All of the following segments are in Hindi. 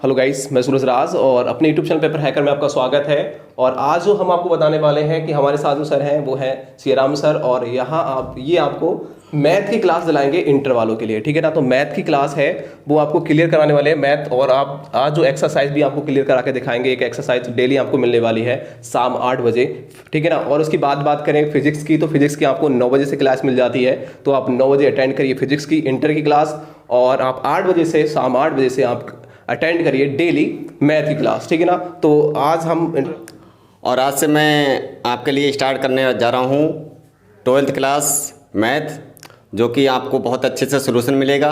हेलो गाइस, मैं सूरज राज और अपने यूट्यूब चैनल पेपर हैकर में आपका स्वागत है। और आज जो हम आपको बताने वाले हैं कि हमारे साथ जो सर हैं वो हैं सियाराम सर, और यहाँ आपको मैथ की क्लास दिलाएंगे इंटर वालों के लिए, ठीक है ना। तो मैथ की क्लास है वो आपको क्लियर कराने वाले हैं मैथ, और आप आज जो एक्सरसाइज भी आपको क्लियर करा के दिखाएंगे। एक एक्सरसाइज डेली आपको मिलने वाली है शाम 8 बजे, ठीक है ना। और उसकी बात करें फिजिक्स की, तो फिजिक्स की आपको 9 बजे से क्लास मिल जाती है, तो आप 9 बजे अटेंड करिए फिजिक्स की इंटर की क्लास, और आप 8 बजे से शाम 8 बजे से आप अटेंड करिए डेली मैथ की क्लास, ठीक है ना। तो आज आज से मैं आपके लिए स्टार्ट करने जा रहा हूँ 12th क्लास मैथ, जो कि आपको बहुत अच्छे से सलूशन मिलेगा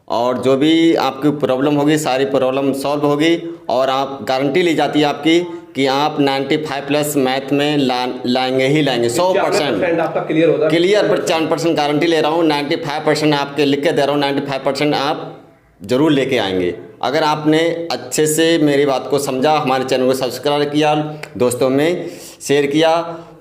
और जो भी आपकी प्रॉब्लम होगी सारी प्रॉब्लम सॉल्व होगी। और आप गारंटी ली जाती है आपकी कि आप 95 प्लस मैथ में लाएंगे ही लाएंगे 100%। आपका क्लियर होगा, क्लियर 95% गारंटी ले रहा हूँ। 95% आपके लिख के दे रहा हूँ, 95% आप ज़रूर लेके आएंगे। अगर आपने अच्छे से मेरी बात को समझा, हमारे चैनल को सब्सक्राइब किया, दोस्तों में शेयर किया,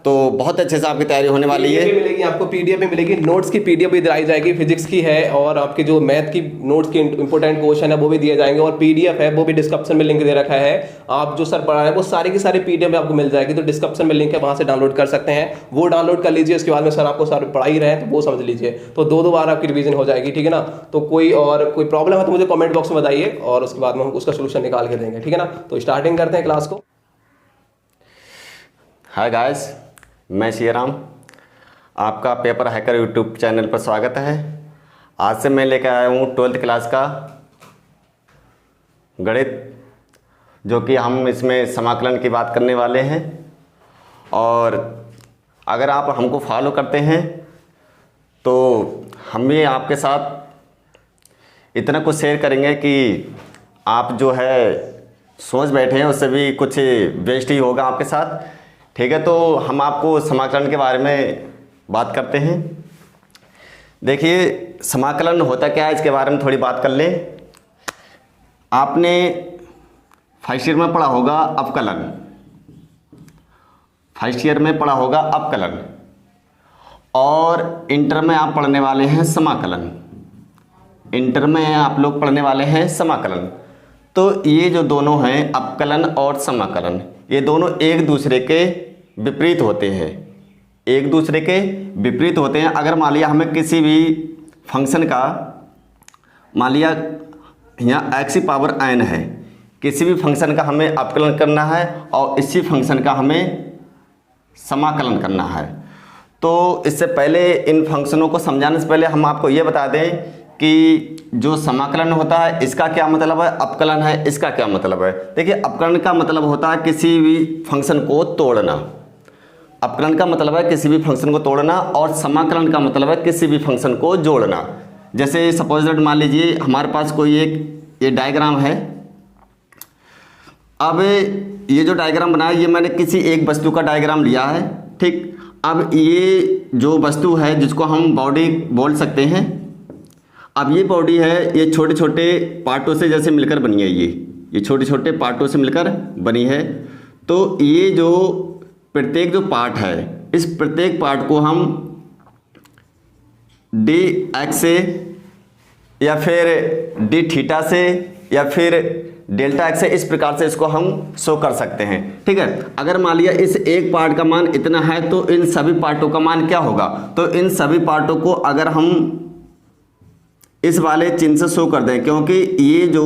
तो बहुत अच्छे से आपकी तैयारी होने वाली है। मिलेगी आपको पीडीएफ भी मिलेगी, नोट्स की पीडीएफ भी दिलाई जाएगी, फिजिक्स की है, और आपके जो मैथ की नोट्स की इंपॉर्टेंट क्वेश्चन है वो भी दिए जाएंगे, और पीडीएफ है वो भी डिस्क्रिप्शन में लिंक दे रखा है। आप जो सर पढ़ा है वो सारी की सारी पीडीएफ आपको मिल जाएगी, तो डिस्क्रिप्शन में लिंक है, वहां से डाउनलोड कर सकते हैं, वो डाउनलोड कर लीजिए। उसके बाद में सर आपको सर पढ़ा ही रहे हैं तो वो समझ लीजिए, तो 2 बार आपकी रिवीजन हो जाएगी, ठीक है ना। तो कोई प्रॉब्लम है तो मुझे कमेंट बॉक्स में बताइए, और उसके बाद में हम उसका सोल्यूशन निकाल के देंगे, ठीक है ना। तो स्टार्टिंग करते हैं क्लास को। हाय गाइस, मैं सियाराम, आपका पेपर हैकर यूट्यूब चैनल पर स्वागत है। आज से मैं लेकर आया हूँ 12th क्लास का गणित, जो कि हम इसमें समाकलन की बात करने वाले हैं। और अगर आप हमको फॉलो करते हैं तो हम भी आपके साथ इतना कुछ शेयर करेंगे कि आप जो है सोच बैठे हैं उससे भी कुछ बेस्ट ही होगा आपके साथ, ठीक है। तो हम आपको समाकलन के बारे में बात करते हैं। देखिए, समाकलन होता क्या है इसके बारे में थोड़ी बात कर लें। आपने फर्स्ट ईयर में पढ़ा होगा अवकलन, फर्स्ट ईयर में पढ़ा होगा अवकलन, और इंटर में आप पढ़ने वाले हैं समाकलन। इंटर में आप लोग पढ़ने वाले हैं समाकलन। तो ये जो दोनों हैं अवकलन और समाकलन, ये दोनों एक दूसरे के विपरीत होते हैं, एक दूसरे के विपरीत होते हैं। अगर मान लिया हमें किसी भी फंक्शन का, मान लिया यहाँ x की पावर n है, किसी भी फंक्शन का हमें अवकलन करना है और इसी फंक्शन का हमें समाकलन करना है। तो इससे पहले इन फंक्शनों को समझाने से पहले हम आपको ये बता दें कि जो समाकलन होता है इसका क्या मतलब है, अवकलन है इसका क्या मतलब है। देखिए, अवकलन का मतलब होता है किसी भी फंक्शन को तोड़ना, अवकलन का मतलब है किसी भी फंक्शन को तोड़ना, और समाकलन का मतलब है किसी भी फंक्शन को जोड़ना। जैसे सपोज दैट मान लीजिए हमारे पास कोई एक ये डायग्राम है। अब ये जो डायग्राम बना है ये मैंने किसी एक वस्तु का डायग्राम लिया है, ठीक। अब ये जो वस्तु है जिसको हम बॉडी बोल सकते हैं, अब ये बॉडी है, ये छोटे छोटे पार्टों से जैसे मिलकर बनी है, ये छोटे छोटे पार्टों से मिलकर बनी है। तो ये जो प्रत्येक जो पार्ट है, इस प्रत्येक पार्ट को हम डी एक्स से या फिर डी थीटा से या फिर डेल्टा एक्स से, इस प्रकार से इसको हम शो कर सकते हैं, ठीक है। अगर मान लिया इस एक पार्ट का मान इतना है तो इन सभी पार्टों का मान क्या होगा, तो इन सभी पार्टों को अगर हम इस वाले चिन्ह से शो कर दें, क्योंकि ये जो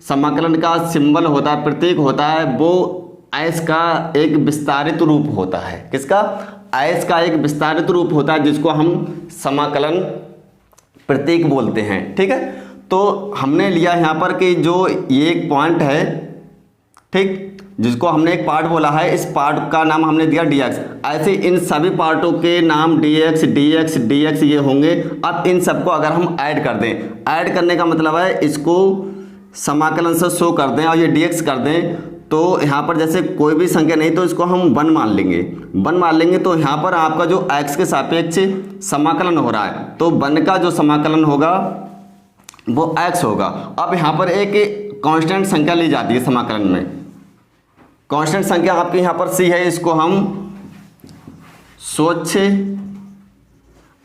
समाकलन का सिंबल होता है, प्रतीक होता है, वो आयस का एक विस्तारित रूप होता है। किसका? आयस का एक विस्तारित रूप होता है, जिसको हम समाकलन प्रतीक बोलते हैं, ठीक है। तो हमने लिया यहाँ पर कि जो ये एक पॉइंट है, ठीक, जिसको हमने एक पार्ट बोला है, इस पार्ट का नाम हमने दिया dx। ऐसे इन सभी पार्टों के नाम dx dx dx ये होंगे। अब इन सबको अगर हम ऐड कर दें, ऐड करने का मतलब है इसको समाकलन से शो कर दें और ये dx कर दें, तो यहाँ पर जैसे कोई भी संख्या नहीं तो इसको हम 1 मान लेंगे, 1 मान लेंगे। तो यहाँ पर आपका जो x के सापेक्ष समाकलन हो रहा है, तो 1 का जो समाकलन होगा वो x होगा। अब यहाँ पर एक कांस्टेंट संख्या ली जाती है समाकलन में, कांस्टेंट संख्या आपके यहाँ पर c है, इसको हम स्वच्छ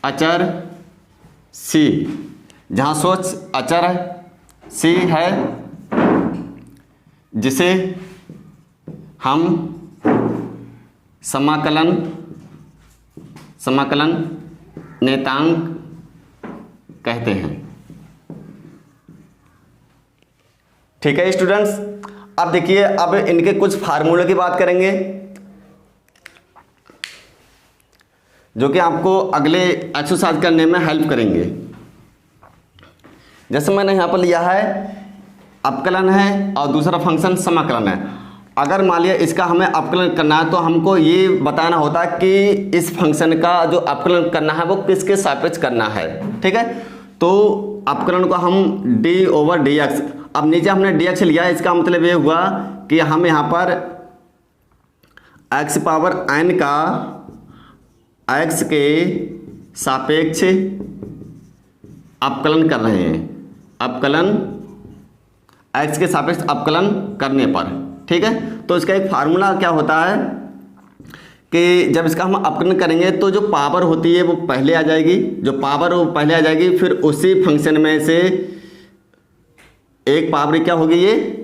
अचर c, जहाँ स्वच्छ अचर c है जिसे हम समाकलन नियतांक कहते हैं। ठीक है स्टूडेंट्स, अब देखिए, अब इनके कुछ फार्मूले की बात करेंगे जो कि आपको अगले एक्सरसाइज करने में हेल्प करेंगे। जैसे मैंने यहाँ पर लिया है अपकलन है और दूसरा फंक्शन समाकलन है। अगर मान लिया इसका हमें अपकलन करना है तो हमको ये बताना होता है कि इस फंक्शन का जो अपकलन करना है वो किसके सापेक्ष करना है। ठीक है, तो अपकलन को हम d/dx, अब नीचे हमने dx लिया, इसका मतलब ये हुआ कि हम यहाँ पर x⁴n का x के सापेक्ष अपकलन कर रहे हैं, अपकलन x के सापेक्ष अपकलन करने पर। ठीक है, तो इसका एक फार्मूला क्या होता है कि जब इसका हम अपकलन करेंगे तो जो पावर होती है वो पहले आ जाएगी, जो पावर वो पहले आ जाएगी, फिर उसी फंक्शन में से एक पावर क्या होगी, ये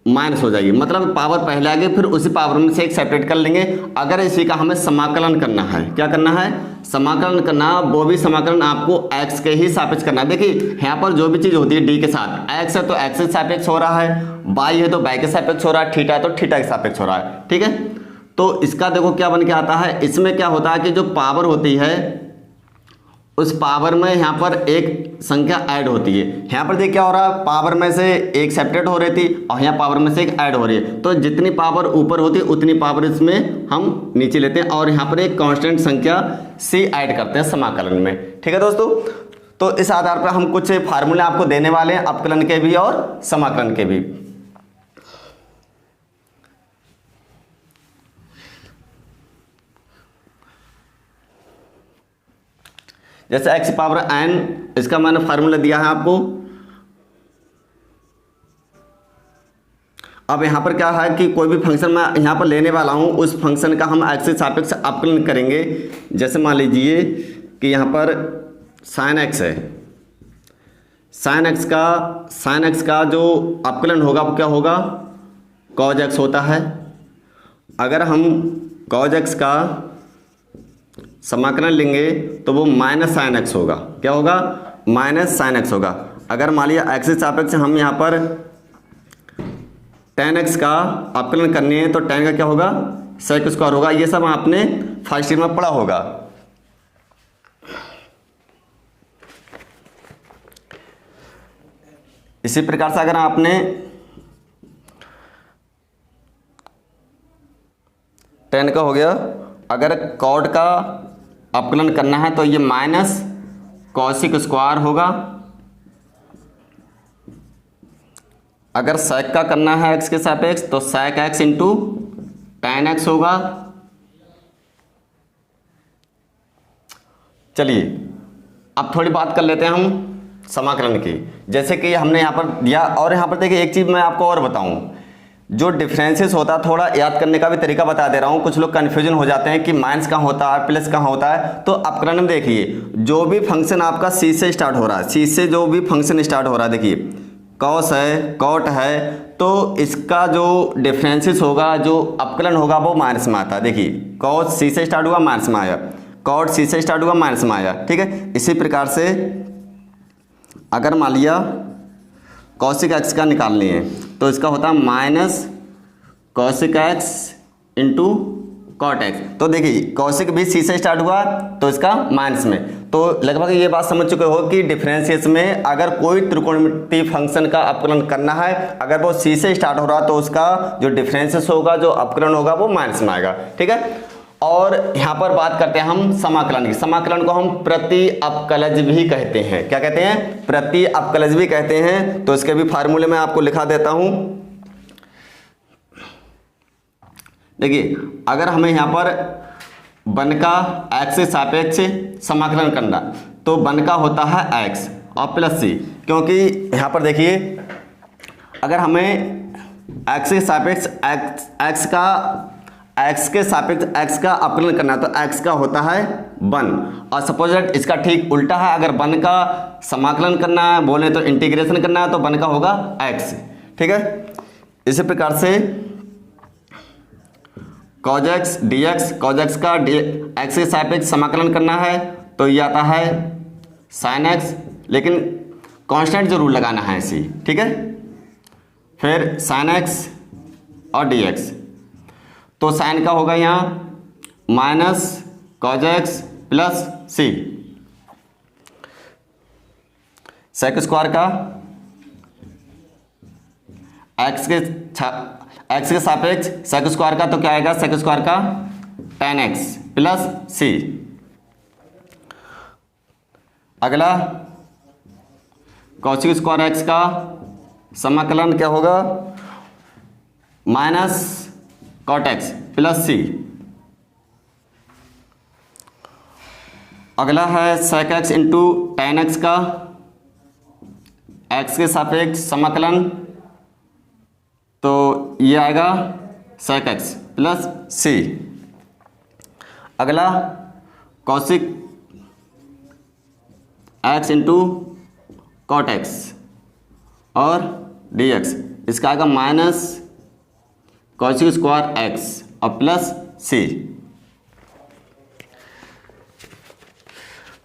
माइनस हो जाएगी, मतलब पावर पहले आ गई, फिर उसी पावर में से एक सेपरेट कर लेंगे। अगर इसी का हमें समाकलन करना है, क्या करना है, समाकलन करना, वो भी समाकलन आपको x के ही सापेक्ष करना है। देखिए यहाँ पर जो भी चीज़ होती है d के साथ, x है तो x के सापेक्ष हो रहा है, y है तो y के सापेक्ष हो रहा है, थीटा है तो थीटा के सापेक्ष हो रहा है। ठीक है, तो इसका देखो क्या बन के आता है, इसमें क्या होता है कि जो पावर होती है उस पावर में यहाँ पर एक संख्या ऐड होती है। यहाँ पर देखिए क्या हो रहा है, पावर में से एक सेपरेट हो रही थी और यहाँ पावर में से एक ऐड हो रही है, तो जितनी पावर ऊपर होती है उतनी पावर इसमें हम नीचे लेते हैं और यहाँ पर एक कांस्टेंट संख्या c ऐड करते हैं समाकलन में। ठीक है दोस्तों, तो इस आधार पर हम कुछ फार्मूले आपको देने वाले हैं अपकलन के भी और समाकलन के भी। जैसे x⁴n, इसका मैंने फार्मूला दिया है आपको। अब यहाँ पर क्या है कि कोई भी फंक्शन मैं यहाँ पर लेने वाला हूँ, उस फंक्शन का हम x के सापेक्ष अपकलन करेंगे। जैसे मान लीजिए कि यहाँ पर sin x है, sin x का जो अपकलन होगा वो क्या होगा, cos x होता है। अगर हम cos x का समाकलन लेंगे तो वो -sin x होगा, क्या होगा, -sin x होगा। अगर मान लिया x के सापेक्ष हम यहाँ पर tan x का अपकलन करने हैं तो tan का क्या होगा, sec² होगा। ये सब आपने फर्स्ट ईयर में पढ़ा होगा। इसी प्रकार से अगर आपने tan का हो गया, अगर cot का अपकलन करना है तो ये -cos² होगा। अगर sec का करना है x के सापेक्ष तो sec x into tan x होगा। चलिए अब थोड़ी बात कर लेते हैं हम समाकलन की। जैसे कि हमने यहाँ पर दिया, और यहाँ पर देखिए एक चीज़ मैं आपको और बताऊँ, जो डिफरेंसेस होता है थोड़ा याद करने का भी तरीका बता दे रहा हूँ। कुछ लोग कन्फ्यूजन हो जाते हैं कि माइनस कहाँ होता है, प्लस कहाँ होता है। तो अपकरण में देखिए, जो भी फंक्शन आपका c से स्टार्ट हो रहा है, c से जो भी फंक्शन स्टार्ट हो रहा है, देखिए कॉस है, कॉट है, तो इसका जो डिफरेंसेस होगा, जो अपकलन होगा वो माइनस में आता है। देखिए कॉस c से स्टार्ट हुआ माइनस में आया, कॉट c से स्टार्ट हुआ माइनस में आया। ठीक है, इसी प्रकार से अगर मान लिया कॉसिक x का निकालनी है तो इसका होता है minus cosec x into cot x। तो देखिए कॉसिक भी c से स्टार्ट हुआ तो इसका माइनस में। तो लगभग ये बात समझ चुके हो कि डिफरेंशिएशन में अगर कोई त्रिकोणमितीय फंक्शन का अपकलन करना है, अगर वो c से स्टार्ट हो रहा तो उसका जो डिफरेंशिएशन होगा, जो अपकलन होगा वो माइनस में आएगा। ठीक है, और यहाँ पर बात करते हैं हम समाकलन की। समाकलन को हम प्रति अपकलज भी कहते हैं। क्या कहते हैं, प्रति अपकलज भी कहते हैं। तो इसके भी फार्मूले में आपको लिखा देता हूं। देखिए अगर हमें यहाँ पर वन का x से सापेक्ष समाकलन करना तो वन का होता है x और प्लस c, क्योंकि यहाँ पर देखिए अगर हमें x के सापेक्ष x के सापेक्ष x का अपकलन करना है तो x का होता है 1, और सपोज दैट इसका ठीक उल्टा है, अगर 1 का समाकलन करना है, बोले तो इंटीग्रेशन करना है, तो 1 का होगा x। ठीक है, इसी प्रकार से cos x dx, cos x का x के सापेक्ष समाकलन करना है तो ये आता है sin x, लेकिन कांस्टेंट जरूर लगाना है इसी, ठीक है। फिर sin x और dx, तो sin का होगा यहाँ minus cos x plus c, sec square का x के सापेक्ष sec स्क्वायर का, तो क्या आएगा sec स्क्वायर का tan x प्लस c। अगला cos स्क्वायर x का समाकलन क्या होगा, minus cot x plus c। अगला है sec x into tan x का x के सापेक्ष समाकलन, तो ये आएगा sec x प्लस c। अगला cosic x into cot x और dx, इसका आएगा माइनस cosic स्क्वायर x और प्लस c।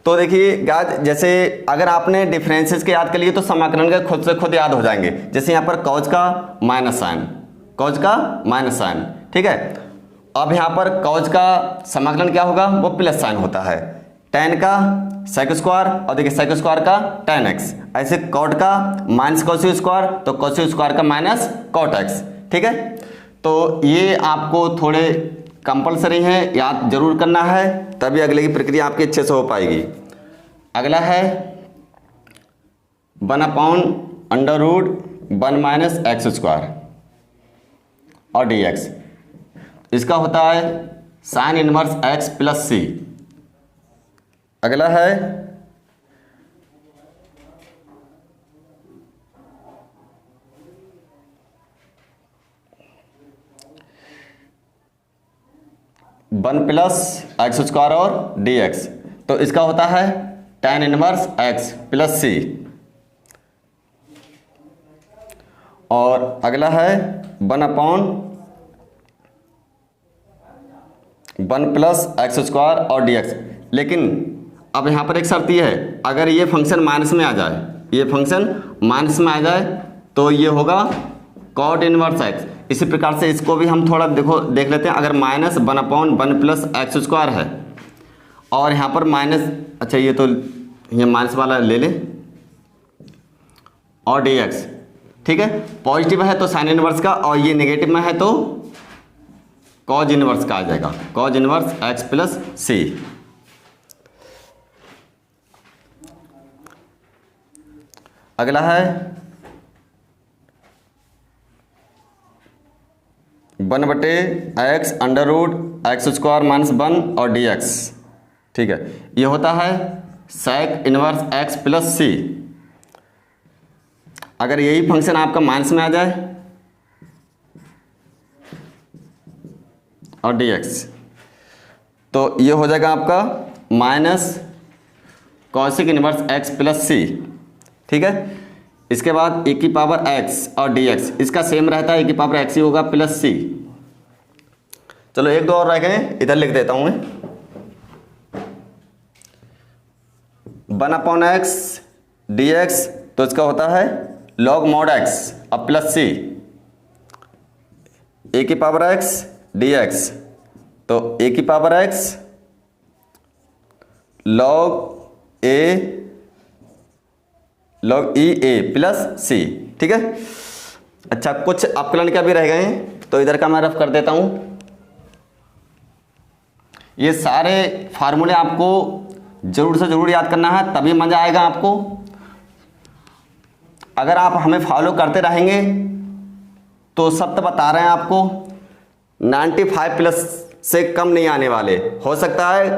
तो देखिए गाइस, जैसे अगर आपने डिफरेंसेस के याद कर लिए तो समाकलन का खुद से खुद याद हो जाएंगे। जैसे यहाँ पर cos का माइनस साइन, cos का माइनस साइन, ठीक है। अब यहाँ पर cos का समाकलन क्या होगा, वो प्लस साइन होता है। tan का sec स्क्वायर और देखिए sec स्क्वायर का tan x, ऐसे cot का माइनस cos स्क्वायर, तो cos स्क्वायर का माइनस cot x, ठीक है। तो ये आपको थोड़े कंपलसरी है, याद जरूर करना है, तभी अगले की प्रक्रिया आपकी अच्छे से हो पाएगी। अगला है 1/√1 माइनस एक्स स्क्वायर और dx, इसका होता है sine inverse x plus c। अगला है वन प्लस एक्स स्क्वायर और dx, तो इसका होता है tan inverse x plus c। और अगला है 1/1 प्लस एक्स स्क्वायर और dx। लेकिन अब यहाँ पर एक शर्त ये है, अगर ये फंक्शन माइनस में आ जाए, ये फंक्शन माइनस में आ जाए तो ये होगा cot इनवर्स x। इसी प्रकार से इसको भी हम थोड़ा देख लेते हैं। अगर माइनस 1/1 प्लस एक्स स्क्वायर है और यहाँ पर माइनस, अच्छा ये तो ये माइनस वाला ले ले, और dx, ठीक है। पॉजिटिव है तो साइन इनवर्स का, और ये नेगेटिव में है तो cos इनवर्स का आ जाएगा, cos inverse x plus c। अगला है 1/x √x स्क्वायर माइनस 1 और dx, ठीक है। ये होता है sec inverse x plus c। अगर यही फंक्शन आपका माइनस में आ जाए और dx, तो ये हो जाएगा आपका minus cosic inverse x plus c, ठीक है। इसके बाद e की पावर x और dx, इसका सेम रहता है, e की पावर x ही होगा प्लस c। चलो एक दो और रह गए, इधर लिख देता हूं मैं। 1/x dx, तो इसका होता है log mod x और प्लस c। a की पावर x dx, तो a की power x log e a plus c, ठीक है। अच्छा, कुछ अपकलन क्या भी रह गए हैं, तो इधर का मैं रफ कर देता हूं। ये सारे फार्मूले आपको जरूर से जरूर याद करना है, तभी मजा आएगा आपको। अगर आप हमें फॉलो करते रहेंगे तो सब तो बता रहे हैं आपको 95 प्लस से कम नहीं आने वाले। हो सकता है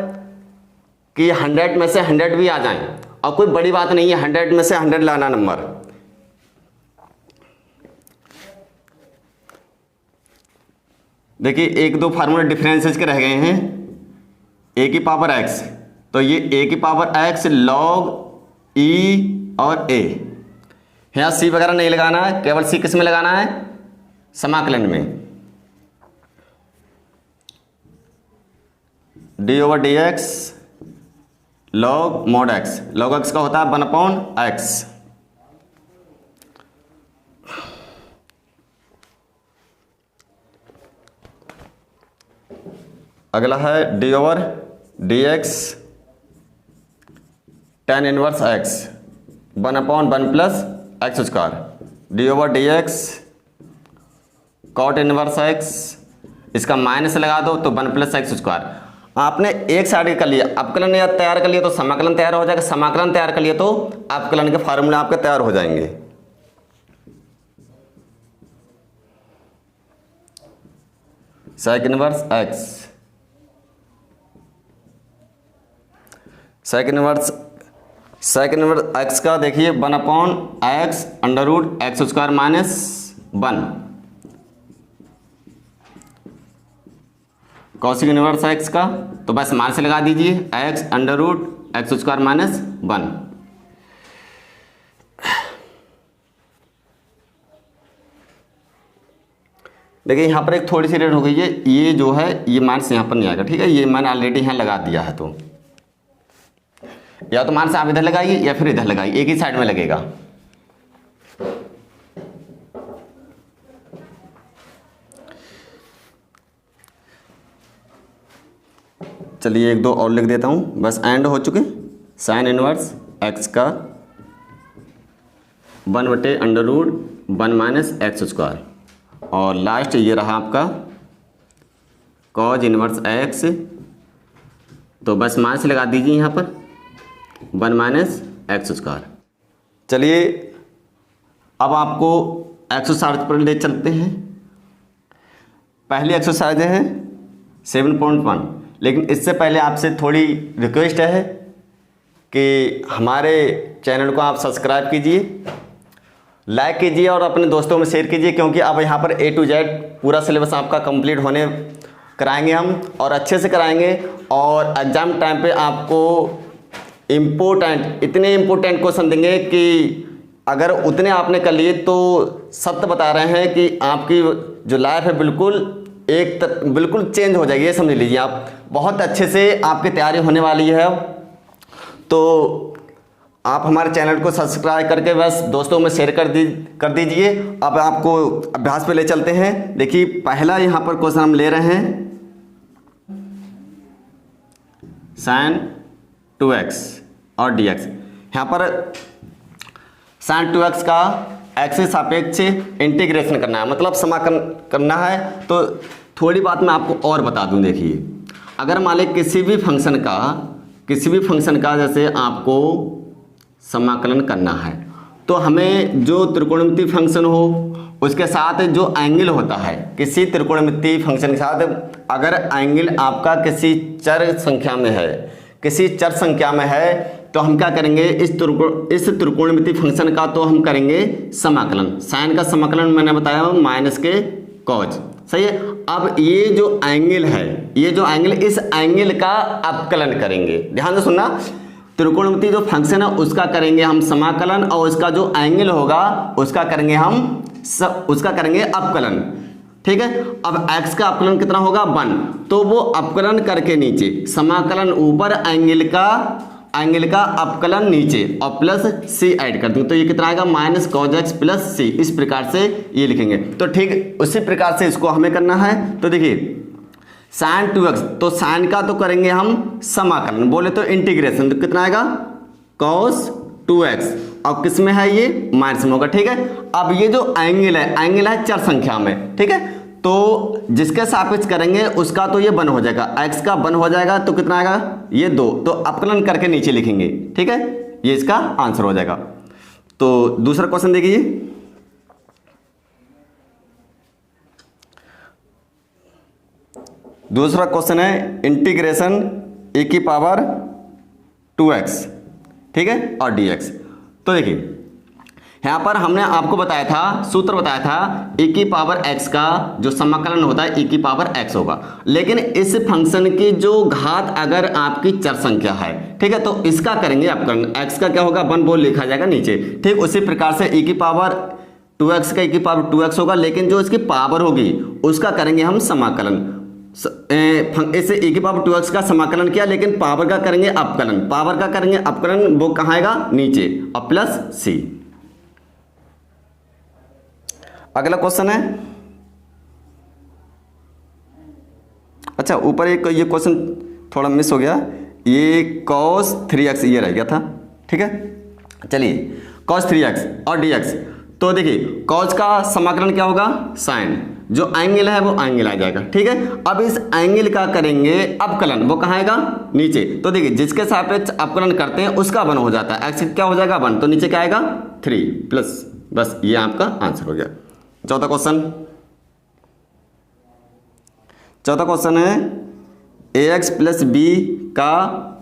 कि 100 में से 100 भी आ जाएं, और कोई बड़ी बात नहीं है 100 में से 100 लाना नंबर। देखिए एक दो फार्मूले डिफरेंसेस के रह गए हैं। a की पावर x, तो ये a की पावर x log e और a, यहाँ c वगैरह नहीं लगाना है, केवल c किस में लगाना है, समाकलन में d/dx log mod x, log x का होता है 1/x। अगला है d/dx tan inverse x 1/1 plus x square, d/dx cot inverse x, इसका माइनस लगा दो तो 1 प्लस एक्स स्क्वायर। आपने एक साइड कर लिया, अवकलन या तैयार कर लिया तो समाकलन तैयार हो जाएगा, समाकलन तैयार कर लिया तो अवकलन के फार्मूला आपके तैयार हो जाएंगे। Sec inverse x, sec inverse x का देखिए 1/x √x² minus 1, cosec inverse x का तो बस मान से लगा दीजिए x √x² माइनस 1। देखिए यहाँ पर एक थोड़ी सी रेट हो गई है, ये जो है ये माइनस यहाँ पर नहीं आएगा, ठीक है, ये मैंने ऑलरेडी यहाँ लगा दिया है, तो या तो माइनस आप इधर लगाइए या फिर इधर लगाइए, एक ही साइड में लगेगा। चलिए एक दो और लिख देता हूँ, बस एंड हो चुके। साइन इनवर्स x का 1/√1 माइनस x², और लास्ट ये रहा आपका कॉज इनवर्स x, तो बस माइनस लगा दीजिए यहाँ पर 1 माइनस x²। चलिए अब आपको एक्सरसाइज पर ले चलते हैं। पहली एक्सरसाइज है 7.1, लेकिन इससे पहले आपसे थोड़ी रिक्वेस्ट है कि हमारे चैनल को आप सब्सक्राइब कीजिए, लाइक कीजिए और अपने दोस्तों में शेयर कीजिए, क्योंकि अब यहाँ पर A to Z पूरा सिलेबस आपका कंप्लीट होने कराएंगे हम, और अच्छे से कराएंगे, और एग्ज़ाम टाइम पे आपको इतने इम्पोर्टेंट क्वेश्चन देंगे कि अगर उतने आपने कर लिए तो सत्य बता रहे हैं कि आपकी जो लाइफ है बिल्कुल चेंज हो जाएगी, ये समझ लीजिए आप। बहुत अच्छे से आपकी तैयारी होने वाली है, तो आप हमारे चैनल को सब्सक्राइब करके बस दोस्तों में शेयर कर दीजिए। अब आपको अभ्यास पे ले चलते हैं। देखिए पहला यहाँ पर क्वेश्चन हम ले रहे हैं, sin 2x और dx। यहाँ पर sin 2x का x के सापेक्ष इंटीग्रेशन करना है, मतलब समाकलन करना है। तो थोड़ी बात मैं आपको और बता दूं। देखिए अगर मान लें किसी भी फंक्शन का जैसे आपको समाकलन करना है, तो हमें जो त्रिकोणमितीय फंक्शन हो उसके साथ जो एंगल होता है, किसी त्रिकोणमितीय फंक्शन के साथ अगर एंगल आपका किसी चर संख्या में है तो हम क्या करेंगे, इस त्रिकोणमितीय फंक्शन का तो हम करेंगे समाकलन। साइन का समाकलन मैंने बताया माइनस के कॉज, सही है। अब ये जो एंगल है, इस एंगल का अवकलन करेंगे। ध्यान से सुनना, त्रिकोणमितीय जो फंक्शन है उसका करेंगे हम समाकलन, और उसका जो एंगल होगा उसका करेंगे अवकलन, ठीक है। अब x का अवकलन कितना होगा 1, तो वो अवकलन करके नीचे समाकलन ऊपर, एंगल का अवकलन नीचे, और प्लस c ऐड कर दूं तो ये कितना आएगा minus cos x plus c। इस प्रकार से ये लिखेंगे। तो ठीक उसी प्रकार से इसको हमें करना है। तो देखिए sin 2x, तो sin का तो करेंगे हम समाकलन, बोले तो इंटीग्रेशन, तो कितना आएगा cos 2x, और किस में है ये माइनस में होगा, ठीक है। अब ये जो एंगल है चर संख्या में, ठीक है, तो जिसके सापेक्ष करेंगे उसका तो ये 1 हो जाएगा, x का 1 हो जाएगा, तो कितना आएगा ये 2, तो अवकलन करके नीचे लिखेंगे, ठीक है। ये इसका आंसर हो जाएगा। तो दूसरा क्वेश्चन देखिए, दूसरा क्वेश्चन है इंटीग्रेशन e⁻²x, ठीक है, और dx। तो देखिए यहाँ पर हमने आपको बताया था, सूत्र बताया था e⁻x का जो समाकलन होता है e⁻x होगा, लेकिन इस फंक्शन की जो घात अगर आपकी चर संख्या है, ठीक है, तो इसका करेंगे अवकलन। x का क्या होगा 1 बोल लिखा जाएगा नीचे, ठीक। उसी प्रकार से 2x का e की पावर 2x होगा, लेकिन जो इसकी पावर होगी उसका करेंगे हम समाकलन। इसे e की पावर 2x का समाकलन किया, लेकिन पावर का करेंगे अपकलन। पावर का करेंगे अपकलन, वो कहाँ आएगा? नीचे, और प्लस c। अगला क्वेश्चन है, अच्छा ऊपर एक ये क्वेश्चन थोड़ा मिस हो गया, ये cos 3x ये रह गया था, ठीक है। चलिए cos 3x और dx, तो देखिए cos का समाकलन क्या होगा? sin, जो एंगल है वो एंगल आ जाएगा, ठीक है। अब इस एंगल का करेंगे अपकलन, वो कहाँ आएगा? नीचे। तो देखिए जिसके सापेक्ष अपकलन करते हैं उसका 1 हो जाता है, x क्या हो जाएगा? 1, तो नीचे क्या आएगा? 3 प्लस, बस ये आपका आंसर हो गया। चौथा क्वेश्चन है ax प्लस b का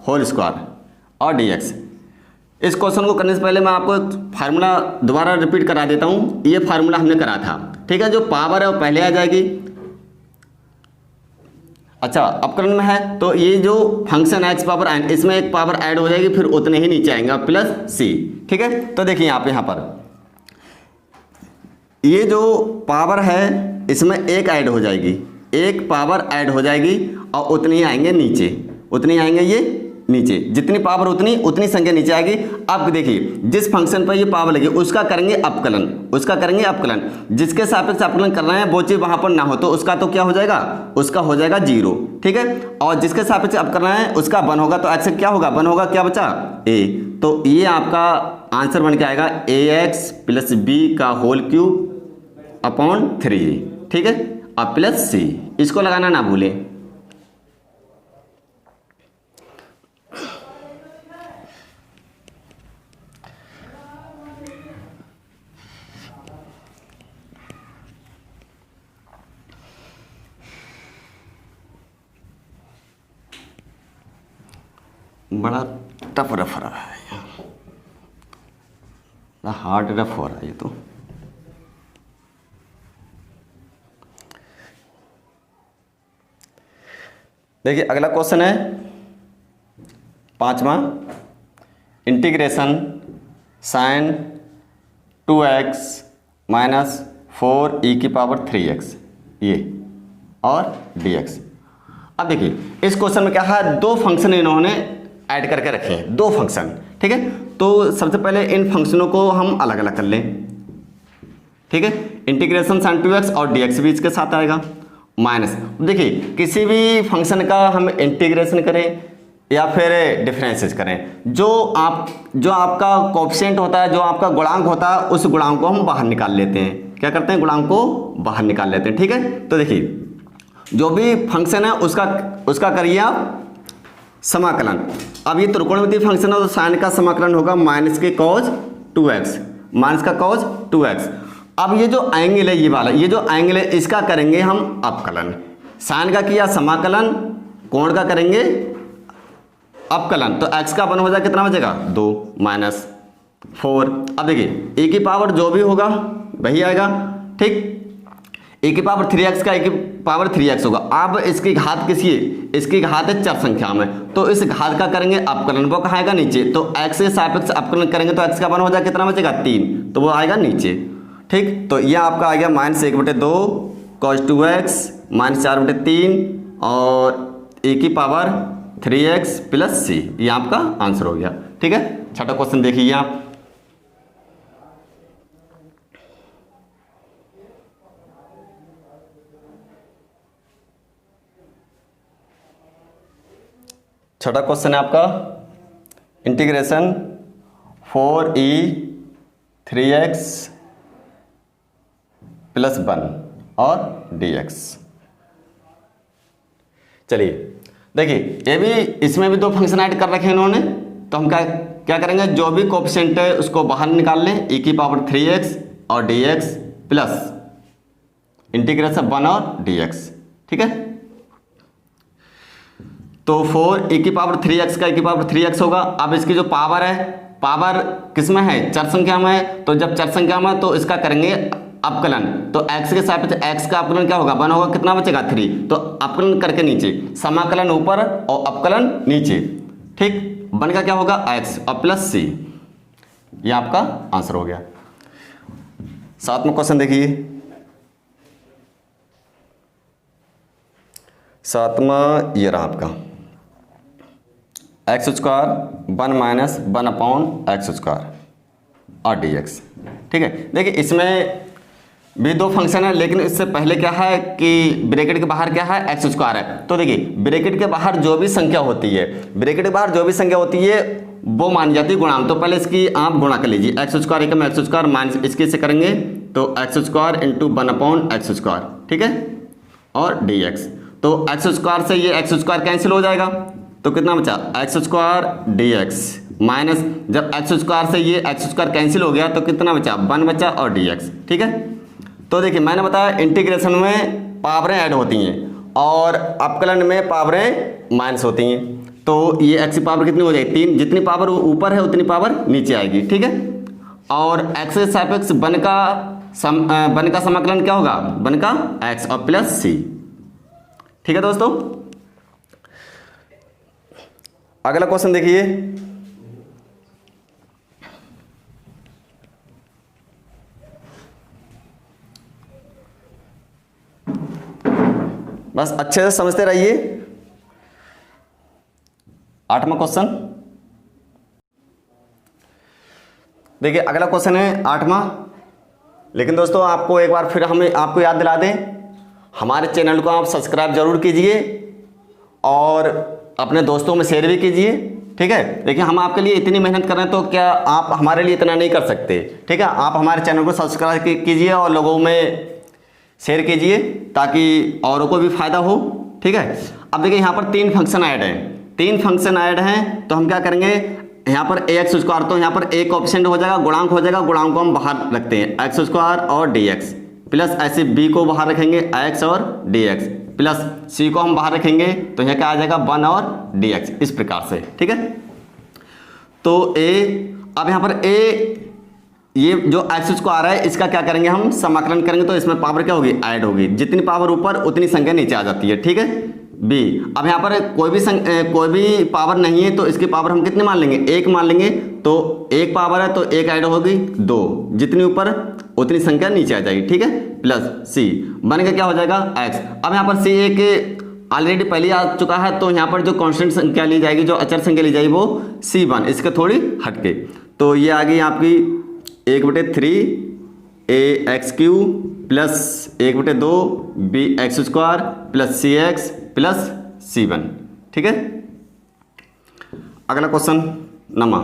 होल स्क्वायर और dx। इस क्वेश्चन को करने से पहले मैं आपको फार्मूला दोबारा रिपीट करा देता हूँ। ये फार्मूला हमने करा था, ठीक है। जो पावर है वो पहले आ जाएगी, अच्छा अपकरण में है तो ये जो फंक्शन है x पावर n, इसमें एक पावर ऐड हो जाएगी, फिर उतने ही नीचे आएंगे प्लस c, ठीक है। तो देखिए यहाँ पर ये जो पावर है इसमें एक ऐड हो जाएगी, एक पावर ऐड हो जाएगी और उतनी आएंगे नीचे, उतनी आएंगे ये नीचे, जितनी पावर उतनी संख्या नीचे आएगी। अब देखिए जिस फंक्शन पर ये पावर लगी उसका करेंगे अपकलन, उसका करेंगे अपकलन। जिसके सापेक्ष अपकलन करना है वो चीज वहां पर ना हो तो उसका तो क्या हो जाएगा? उसका हो जाएगा 0, ठीक है। और जिसके सापेक्ष अब करना है उसका 1 होगा, तो x क्या होगा? 1 होगा, क्या बचा? a। तो ये आपका आंसर बन के आएगा ax प्लस b का होल क्यूब अपॉन 3, ठीक है, और प्लस c। इसको लगाना ना भूलें। बड़ा टफ रफ रहा है, हार्ड रफ हो रहा है ये तो। देखिए अगला क्वेश्चन है 5वां, integration sign 2x minus 4e की पावर 3x ये और dx। अब देखिए इस क्वेश्चन में क्या है, 2 फंक्शन इन्होंने ऐड करके रखे हैं, 2 फंक्शन, ठीक है। तो सबसे पहले इन फंक्शनों को हम अलग अलग कर लें, ठीक है। इंटीग्रेशन साइन 2x और dx भी इसके साथ आएगा, माइनस। देखिए किसी भी फंक्शन का हम इंटीग्रेशन करें या फिर डिफरेंसेस करें, जो आपका कोएफिशिएंट होता है, जो आपका गुणांक होता है, उस गुणांक को हम बाहर निकाल लेते हैं। क्या करते हैं? गुणांक को बाहर निकाल लेते हैं, ठीक है। तो देखिए जो भी फंक्शन है उसका करिए आप समाकलन। अब ये त्रिकोणमितीय फंक्शन है तो साइन का समाकलन होगा माइनस के cos 2x, माइनस का cos 2x। अब ये जो एंगल है, ये वाला ये जो एंगल है, इसका करेंगे हम अपकलन। साइन का किया समाकलन, कोण का करेंगे अपकलन, तो x का 1 हो जाएगा, कितना बचेगा? 2 माइनस 4। अब देखिए e की पावर जो भी होगा वही आएगा, ठीक। e की पावर 3x का e की पावर 3x होगा। अब इसकी घात किसी है? इसकी घात है चर संख्या में, तो इस घात का करेंगे अपकलन, वो कहाँ आएगा? नीचे। तो x के सापेक्ष अपकलन करेंगे तो x का 1 हो जाएगा, कितना बचेगा? 3, तो वो आएगा नीचे, ठीक। तो यह आपका आ गया माइनस 1/2 cos 2x माइनस 4/3 और e की पावर 3x प्लस c, ये आपका आंसर हो गया, ठीक है। छठा क्वेश्चन देखिए आप, छठा क्वेश्चन है आपका इंटीग्रेशन 4e 3x प्लस 1 और dx। चलिए देखिए ये भी, इसमें भी 2 फंक्शन ऐड कर रखे हैं इन्होंने, तो हम क्या करेंगे? जो भी कोएफिशिएंट है उसको बाहर निकाल लें, e की पावर 3x और dx प्लस इंटीग्रेशन 1 और dx, ठीक है। तो 4e की पावर 3x का e की पावर 3x होगा। अब इसकी जो पावर है, पावर किस में है? चर संख्या में है, तो जब चर संख्या में तो इसका करेंगे अपकलन, तो x के सापेक्ष x का अपकलन क्या होगा? 1 होगा, कितना बचेगा? 3। तो अपकलन करके नीचे, समाकलन ऊपर और अपकलन नीचे, ठीक। 1 का क्या होगा? x और प्लस c, ये आपका आंसर हो गया। 7वां क्वेश्चन देखिए, 7वां ये रहा आपका x square 1 minus 1 upon x square और डी एक्स। ठीक है, देखिए इसमें भी दो फंक्शन है, लेकिन इससे पहले क्या है कि ब्रैकेट के बाहर क्या है, एक्स स्क्वायर है। तो देखिए ब्रैकेट के बाहर जो भी संख्या होती है, ब्रैकेट के बाहर जो भी संख्या होती है वो मानी जाती है गुणांक। तो पहले इसकी आप गुणा कर लीजिए, एक्स स्क्वायर एकम एक्स स्क्वायर माइनस इसके से करेंगे तो x square into 1 upon x square, ठीक है, और डी एक्स। तो एक्स स्क्वायर से ये एक्स स्क्वायर कैंसिल हो जाएगा, तो कितना बचा, x square d x minus, जब एक्स स्क्वायर से ये एक्स स्क्वायर कैंसिल हो गया तो कितना बचा, 1 बचा और डी एक्स। ठीक है, तो देखिए मैंने बताया इंटीग्रेशन में पावरें ऐड होती हैं और अपकलन में पावरें माइनस होती हैं। तो ये एक्स की पावर कितनी हो जाएगी, 3, जितनी पावर ऊपर है उतनी पावर नीचे आएगी। ठीक है, और एक्स के सापेक्ष वन का समाकलन क्या होगा, वन का एक्स और प्लस सी। ठीक है दोस्तों, अगला क्वेश्चन देखिए, बस अच्छे से समझते रहिए। 8वां क्वेश्चन देखिए, अगला क्वेश्चन है 8वां। लेकिन दोस्तों आपको एक बार फिर हमें आपको याद दिला दें, हमारे चैनल को आप सब्सक्राइब जरूर कीजिए और अपने दोस्तों में शेयर भी कीजिए। ठीक है, देखिए हम आपके लिए इतनी मेहनत कर रहे हैं तो क्या आप हमारे लिए इतना नहीं कर सकते। ठीक है, आप हमारे चैनल को सब्सक्राइब कीजिए और लोगों में शेयर कीजिए ताकि औरों को भी फायदा हो। ठीक है, अब देखिए यहाँ पर 3 फंक्शन ऐड हैं, 3 फंक्शन ऐड हैं, तो हम क्या करेंगे, यहाँ पर एक्स स्क्वायर, तो यहाँ पर एक ऑप्शन हो जाएगा, गुणांक हो जाएगा, गुणांक को हम बाहर रखते हैं, एक्स स्क्वायर और डी एक्स, प्लस ऐसे बी को बाहर रखेंगे एक्स और डी एक्स, प्लस सी को हम बाहर रखेंगे तो यहाँ क्या आ जाएगा 1 और डी एक्स, इस प्रकार से। ठीक है, तो ए, अब यहाँ पर ए ये जो एक्स स्क्वायर है इसका क्या करेंगे, हम समाकलन करेंगे तो इसमें पावर क्या होगी, ऐड होगी, जितनी पावर ऊपर उतनी संख्या नीचे आ जाती है। ठीक है, बी, अब यहाँ पर कोई भी पावर नहीं है तो इसकी पावर हम कितने मान लेंगे, 1 मान लेंगे, तो 1 पावर है तो 1 ऐड होगी 2, जितनी ऊपर उतनी संख्या नीचे आ जाएगी। ठीक है, प्लस सी बन के क्या हो जाएगा एक्स। अब यहाँ पर सी एक ऑलरेडी पहले आ चुका है, तो यहाँ पर जो कांस्टेंट संख्या ली जाएगी, जो अचर संख्या ली जाएगी वो C1, इसके थोड़ी हटके, तो ये आ गई आपकी 1/3 a x cube plus 1/2 b x square plus c x plus C1। ठीक है, अगला क्वेश्चन नंबर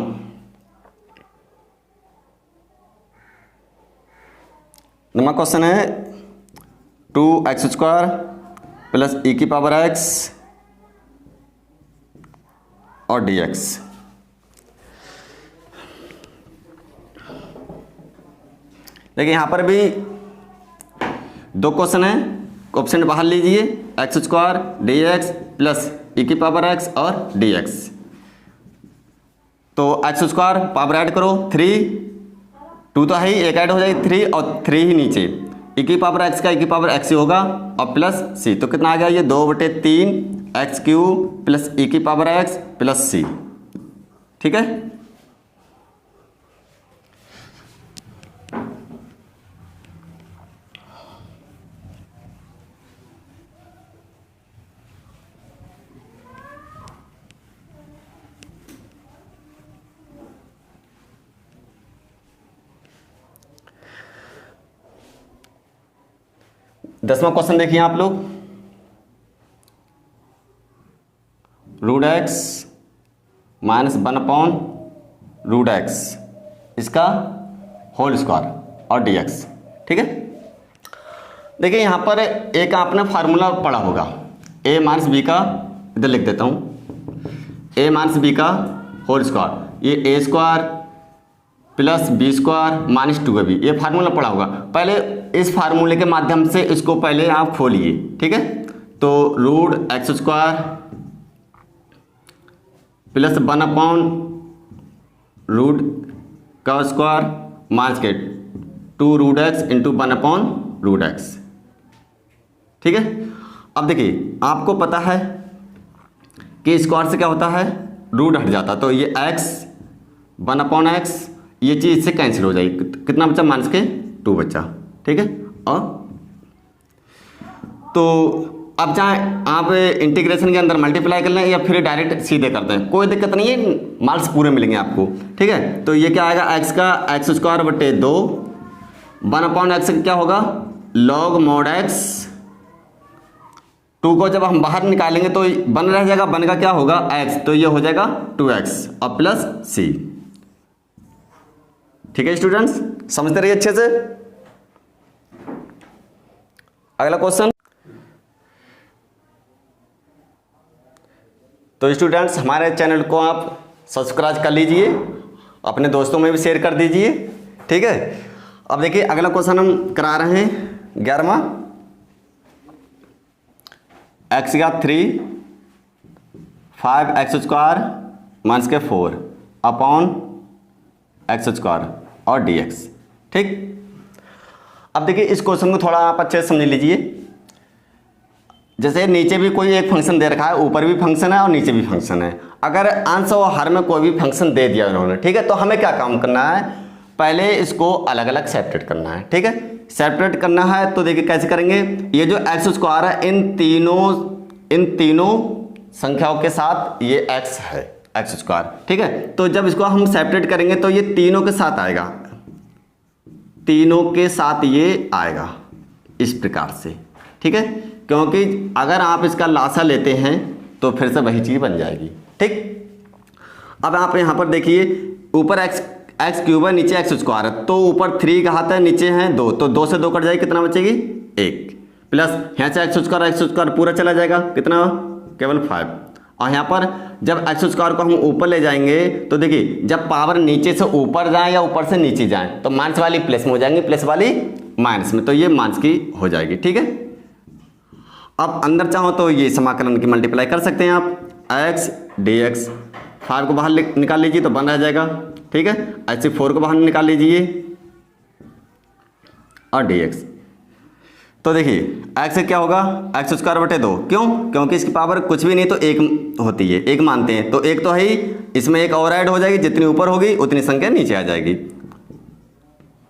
क्वेश्चन है 2x स्क्वायर प्लस e की पावर x और dx। देखिए यहाँ पर भी 2 क्वेश्चन है, ऑप्शन बाहर लीजिए, x square d x plus e की पावर एक्स और डी एक्स। तो एक्स स्क्वायर पावर ऐड करो 3, 2 तो है ही, एक ऐड हो जाएगी 3 और 3 ही नीचे, ई की पावर एक्स का ई की पावर एक्स ही होगा और प्लस सी, तो कितना आ गया ये 2/3 एक्स क्यू प्लस ई की पावर एक्स प्लस सी। ठीक है, दसवां क्वेश्चन देखिए आप लोग, √x माइनस 1/√x इसका होल स्क्वायर और dx। ठीक है, देखिए यहाँ पर एक आपने फार्मूला पढ़ा होगा, a माइनस बी का, इधर लिख देता हूँ, a माइनस बी का होल स्क्वायर, ये a square plus b square minus 2ab, ये फार्मूला पढ़ा होगा। पहले इस फार्मूले के माध्यम से इसको पहले आप खोलिए। ठीक है, तो √x स्क्वायर प्लस 1/रूट का स्क्वायर माइनस के 2√x इंटू 1/√x। ठीक है, अब देखिए आपको पता है कि स्क्वायर से क्या होता है, रूट हट जाता, तो ये x 1/x, ये चीज़ इससे कैंसिल हो जाएगी, कितना बचा माइनस के 2 बचा, ठीक है। और तो अब चाहे आप इंटीग्रेशन के अंदर मल्टीप्लाई कर लें या फिर डायरेक्ट सीधे कर दें, कोई दिक्कत नहीं है, मार्क्स पूरे मिलेंगे आपको, ठीक है। तो ये क्या आएगा, x का x² बटे 2 1/x क्या होगा log mod x। 2 को जब हम बाहर निकालेंगे तो 1 रह जाएगा, 1 का क्या होगा x, तो ये हो जाएगा 2x और प्लस c, ठीक है स्टूडेंट्स, समझते रहिए अच्छे से। अगला क्वेश्चन। तो स्टूडेंट्स हमारे चैनल को आप सब्सक्राइब कर लीजिए, अपने दोस्तों में भी शेयर कर दीजिए, ठीक है। अब देखिए अगला क्वेश्चन हम करा रहे हैं 11वां। x का 3 5x² माइनस के 4 अपॉन x² और dx, ठीक। अब देखिए इस क्वेश्चन को थोड़ा आप अच्छे से समझ लीजिए। जैसे नीचे भी कोई एक फंक्शन दे रखा है, ऊपर भी फंक्शन है और नीचे भी फंक्शन है। अगर अंश और हर में कोई भी फंक्शन दे दिया उन्होंने, ठीक है, तो हमें क्या काम करना है, पहले इसको अलग अलग सेपरेट करना है, ठीक है। सेपरेट करना है तो देखिए कैसे करेंगे, ये जो x² है इन तीनों संख्याओं के साथ ये x है x², ठीक है। तो जब इसको हम सेपरेट करेंगे तो ये तीनों के साथ आएगा, तीनों के साथ ये आएगा इस प्रकार से, ठीक है। क्योंकि अगर आप इसका लासा लेते हैं तो फिर से वही चीज़ बन जाएगी, ठीक। अब आप यहाँ पर देखिए ऊपर x³ है, नीचे x² है, तो ऊपर 3 का हाथ है, नीचे हैं 2, तो 2 से 2 कट जाएगी, कितना बचेगी 1, प्लस यहाँ से x² पूरा चला जाएगा, कितना केवल 5। और यहाँ पर जब x² को हम ऊपर ले जाएंगे तो देखिए जब पावर नीचे से ऊपर जाए या ऊपर से नीचे जाए तो माइनस वाली प्लस में हो जाएंगे, प्लस वाली माइनस में, तो ये माइनस की हो जाएगी, ठीक है। अब अंदर चाहो तो ये समाकलन की मल्टीप्लाई कर सकते हैं आप, x dx 5 को बाहर निकाल लीजिए तो 1 रह जाएगा, ठीक है। ऐसे 4 को बाहर निकाल लीजिए और dx, तो देखिए x से क्या होगा x² बटे 2, क्यों, क्योंकि इसकी पावर कुछ भी नहीं तो 1 होती है, 1 मानते हैं, तो 1 तो है ही, इसमें 1 और ऐड हो जाएगी, जितनी ऊपर होगी उतनी संख्या नीचे आ जाएगी,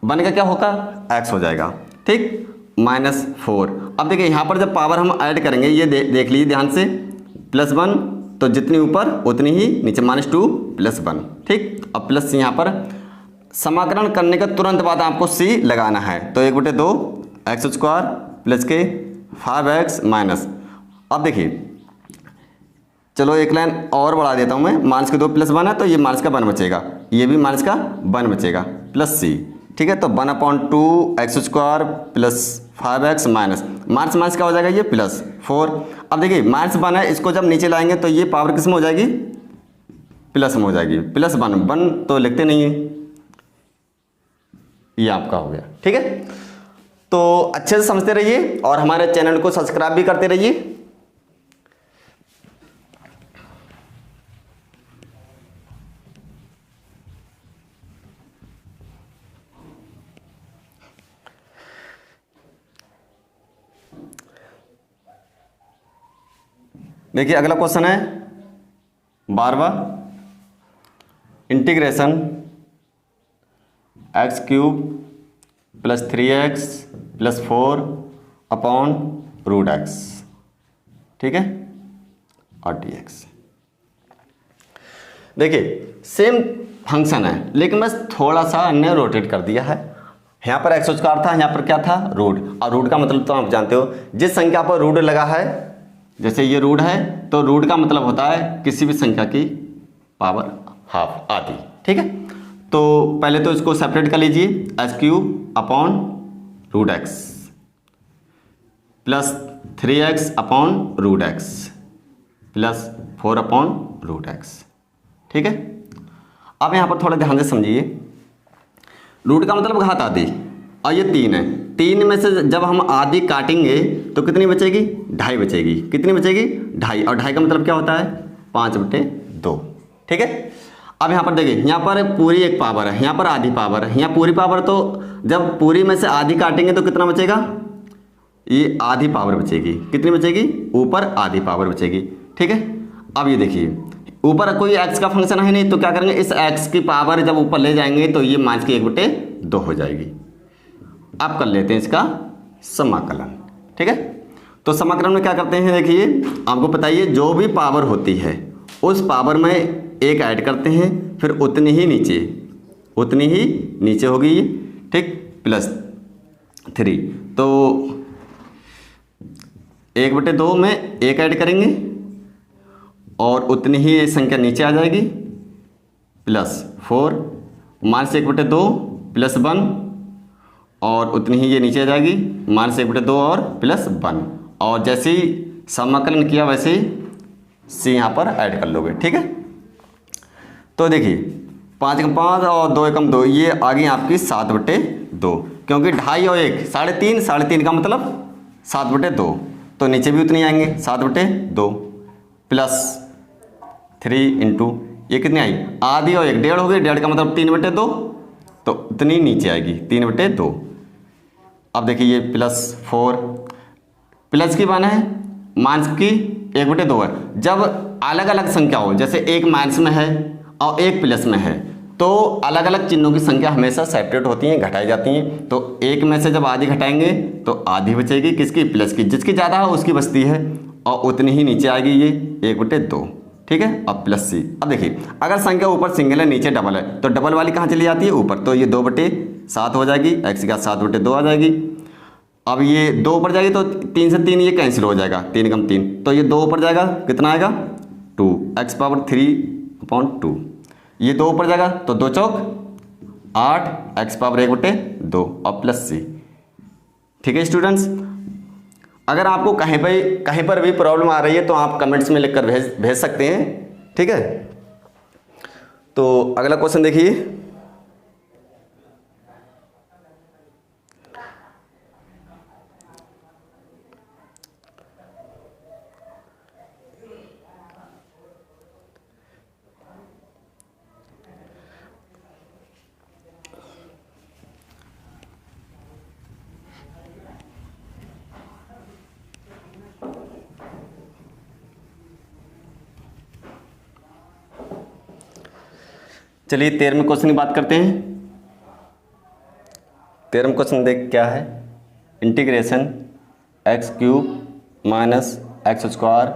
1 का क्या होगा x हो जाएगा, ठीक, -4। अब देखिए यहाँ पर जब पावर हम ऐड करेंगे, ये देख लीजिए ध्यान से, +1 तो जितनी ऊपर उतनी ही नीचे, -2 + 1, ठीक। अब प्लस यहाँ पर समाकलन करने के तुरंत बाद आपको c लगाना है, तो 1/2 x² प्लस के 5x माइनस। अब देखिए चलो एक लाइन और बढ़ा देता हूँ मैं, -2 + 1 है तो ये माइनस का 1 बचेगा, ये भी माइनस का 1 बचेगा, प्लस c, ठीक है। तो 1/2 x² plus 5x minus minus क्या हो जाएगा ये +4। अब देखिए -1 है, इसको जब नीचे लाएंगे तो ये पावर किस में हो जाएगी, प्लस में हो जाएगी, +1 1 तो लिखते नहीं है, ये आपका हो गया, ठीक है। तो अच्छे से समझते रहिए और हमारे चैनल को सब्सक्राइब भी करते रहिए। देखिए अगला क्वेश्चन है 12वां, integration x³ + 3x + 4 upon √x, ठीक है, और dx। देखिए सेम फंक्शन है लेकिन बस थोड़ा सा हमने रोटेट कर दिया है। यहाँ पर x² था, यहाँ पर क्या था रूट, और रूट का मतलब तो आप जानते हो, जिस संख्या पर रूट लगा है, जैसे ये रूट है तो रूट का मतलब होता है किसी भी संख्या की पावर हाफ आधी, ठीक है। तो पहले तो इसको सेपरेट कर लीजिए, x³ upon √x plus 3x upon √x plus 4 upon √x, ठीक है। अब यहाँ पर थोड़ा ध्यान से समझिए, रूट का मतलब घात आधी, और ये 3 है, 3 में से जब हम आधी काटेंगे तो कितनी बचेगी, 2.5 बचेगी, कितनी बचेगी 2.5, और 2.5 का मतलब क्या होता है 5/2, ठीक है। अब यहाँ पर देखिए, यहाँ पर पूरी एक पावर है, यहाँ पर आधी पावर है, यहाँ पूरी पावर, तो जब पूरी में से आधी काटेंगे तो कितना बचेगा, ये आधी पावर बचेगी, कितनी बचेगी, ऊपर आधी पावर बचेगी, ठीक है। अब ये देखिए ऊपर कोई x का फंक्शन है नहीं, तो क्या करेंगे, इस x की पावर जब ऊपर ले जाएंगे तो ये -1/2 हो जाएगी, अब कर लेते हैं इसका समाकलन। ठीक है, तो समाकलन में क्या करते हैं, देखिए आपको पता ही है, जो भी पावर होती है उस पावर में एक ऐड करते हैं, फिर उतनी ही नीचे होगी ये, ठीक, +3। तो 1/2 में एक ऐड करेंगे और उतनी ही ये संख्या नीचे आ जाएगी, +4 -1/2 +1 और उतनी ही ये नीचे आ जाएगी, -1/2 और +1। और जैसे ही समाकलन किया वैसे ही सी यहाँ पर ऐड कर लोगे। ठीक है, तो देखिए 5 × 5 और 2 × 2, ये आ गई आपकी 7/2, क्योंकि 2.5 और 1 3.5, 3.5 का मतलब 7/2, तो नीचे भी उतनी आएंगे 7/2 +3 इंटू ये कितनी आई, आधी और 1 1.5 हो गई, 1.5 का मतलब 3/2, तो उतनी नीचे आएगी 3/2। अब देखिए ये +4, प्लस की मान है, माइनस की 1/2 है। जब अलग अलग संख्या हो, जैसे एक माइनस में है और एक प्लस में है, तो अलग अलग चिन्हों की संख्या हमेशा सेपरेट होती हैं, घटाई जाती हैं। तो एक में से जब आधी घटाएंगे तो आधी बचेगी किसकी, प्लस की, जिसकी ज़्यादा है उसकी बचती है, और उतनी ही नीचे आएगी ये 1/2। ठीक है, अब +C। अब देखिए अगर संख्या ऊपर सिंगल है नीचे डबल है, तो डबल वाली कहाँ चली जाती है, ऊपर, तो ये 2/7 हो जाएगी, x का 7/2 आ जाएगी। अब ये 2 ऊपर जाएगी तो 3 से 3 ये कैंसिल हो जाएगा, 3 × 3, तो ये 2 ऊपर जाएगा, कितना आएगा 2, x⁻3/2। ये 2 ऊपर जाएगा तो 2 चौक 8, x⁻1/2 और +C। ठीक है स्टूडेंट्स, अगर आपको कहीं पर भी प्रॉब्लम आ रही है तो आप कमेंट्स में लिखकर भेज सकते हैं। ठीक है, तो अगला क्वेश्चन देखिए, चलिए 13वें क्वेश्चन की बात करते हैं। 13वां क्वेश्चन देख क्या है, integration x³ - x²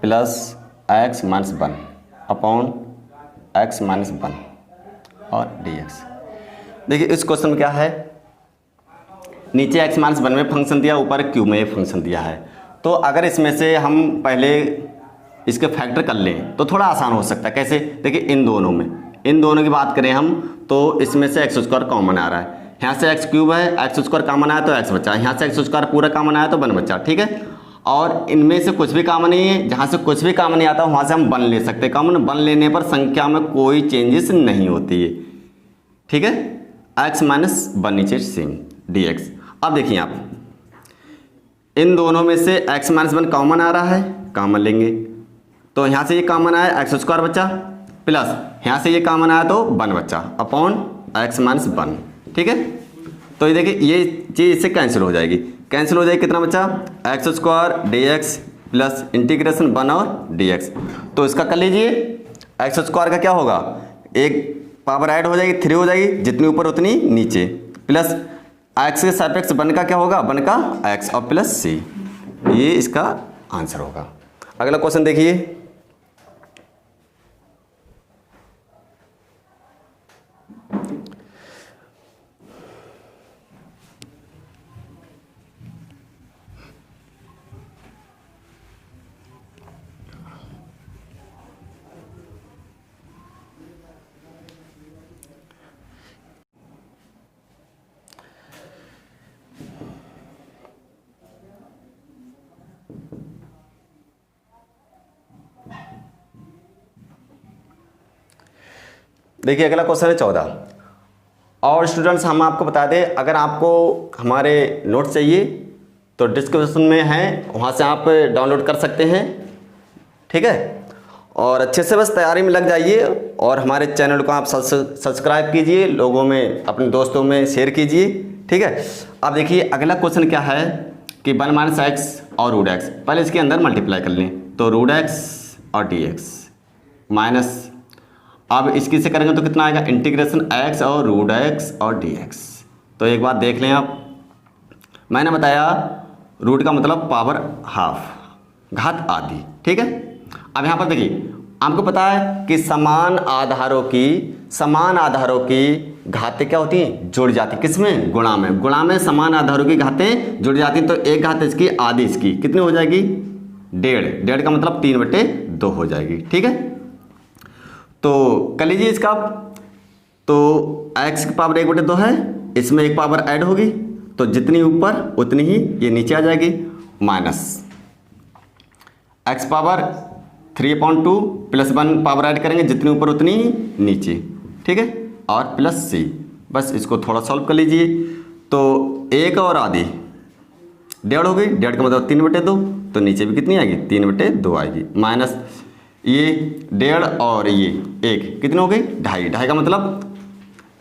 + x - 1 upon x - 1 और dx। देखिए इस क्वेश्चन में क्या है, नीचे x - 1 में फंक्शन दिया, ऊपर क्यूब में फंक्शन दिया है। तो अगर इसमें से हम पहले इसके फैक्टर कर लें तो थोड़ा आसान हो सकता है। कैसे, देखिए इन दोनों की बात करें हम, तो इसमें से x² कॉमन आ रहा है, यहाँ से x³ है, x² कॉमन आया तो x बचा, यहाँ से x² पूरा कॉमन आया तो 1 बचा। ठीक है, और इनमें से कुछ भी कॉमन नहीं है, जहाँ से कुछ भी कॉमन नहीं आता वहाँ से हम 1 ले सकते हैं कॉमन। 1 लेने पर संख्या में कोई चेंजेस नहीं होती है। ठीक है, x - 1 नीचे सेम dx। अब देखिए आप इन दोनों में से x - 1 कॉमन आ रहा है, कॉमन लेंगे तो यहाँ से ये कॉमन आया, x² बचा, प्लस यहाँ से ये कॉमन आया तो 1 बचा अपॉन x - 1। ठीक है, तो ये देखिए ये चीज़ इससे कैंसिल हो जाएगी, कितना बचा, x² dx प्लस इंटीग्रेशन 1 और dx। तो इसका कर लीजिए, x² का क्या होगा, एक पावर ऐड हो जाएगी, 3 हो जाएगी, जितनी ऊपर उतनी नीचे, प्लस x के सापेक्ष 1 का क्या होगा, 1 का x और प्लस c। ये इसका आंसर होगा। अगला क्वेश्चन देखिए, देखिए अगला क्वेश्चन है 14। और स्टूडेंट्स हम आपको बता दें, अगर आपको हमारे नोट्स चाहिए तो डिस्क्रिप्शन में है, वहाँ से आप डाउनलोड कर सकते हैं। ठीक है, और अच्छे से बस तैयारी में लग जाइए और हमारे चैनल को आप सब्सक्राइब कीजिए, लोगों में अपने दोस्तों में शेयर कीजिए। ठीक है, अब देखिए अगला क्वेश्चन क्या है कि 1 - x और √x, पहले इसके अंदर मल्टीप्लाई कर लें तो √x और dx माइनस, अब इसकी से करेंगे तो कितना आएगा, इंटीग्रेशन x और √x और dx। तो एक बात देख लें आप, मैंने बताया रूट का मतलब पावर हाफ, घात आधी, ठीक है। अब यहाँ पर देखिए आपको पता है कि समान आधारों की घातें क्या होती हैं, जुड़ जाती, किसमें, गुणा में। गुणा में समान आधारों की घातें जुड़ जाती हैं, तो एक घात इसकी आधी इसकी कितनी हो जाएगी, 1.5, 1.5 का मतलब 3/2 हो जाएगी, ठीक है। तो कर लीजिए इसका, तो x की पावर 1/2 है, इसमें एक पावर ऐड होगी, तो जितनी ऊपर उतनी ही ये नीचे आ जाएगी, minus x power 3/2 plus 1 power add करेंगे, जितनी ऊपर उतनी ही नीचे, ठीक है, और प्लस c। बस इसको थोड़ा सॉल्व कर लीजिए। तो 1 और आधी 1.5 हो गई, 1.5 का मतलब 3/2, तो नीचे भी कितनी आएगी, 3/2 आएगी, माइनस ये 1.5 और ये 1 कितनी हो गई, 2.5, 2.5 का मतलब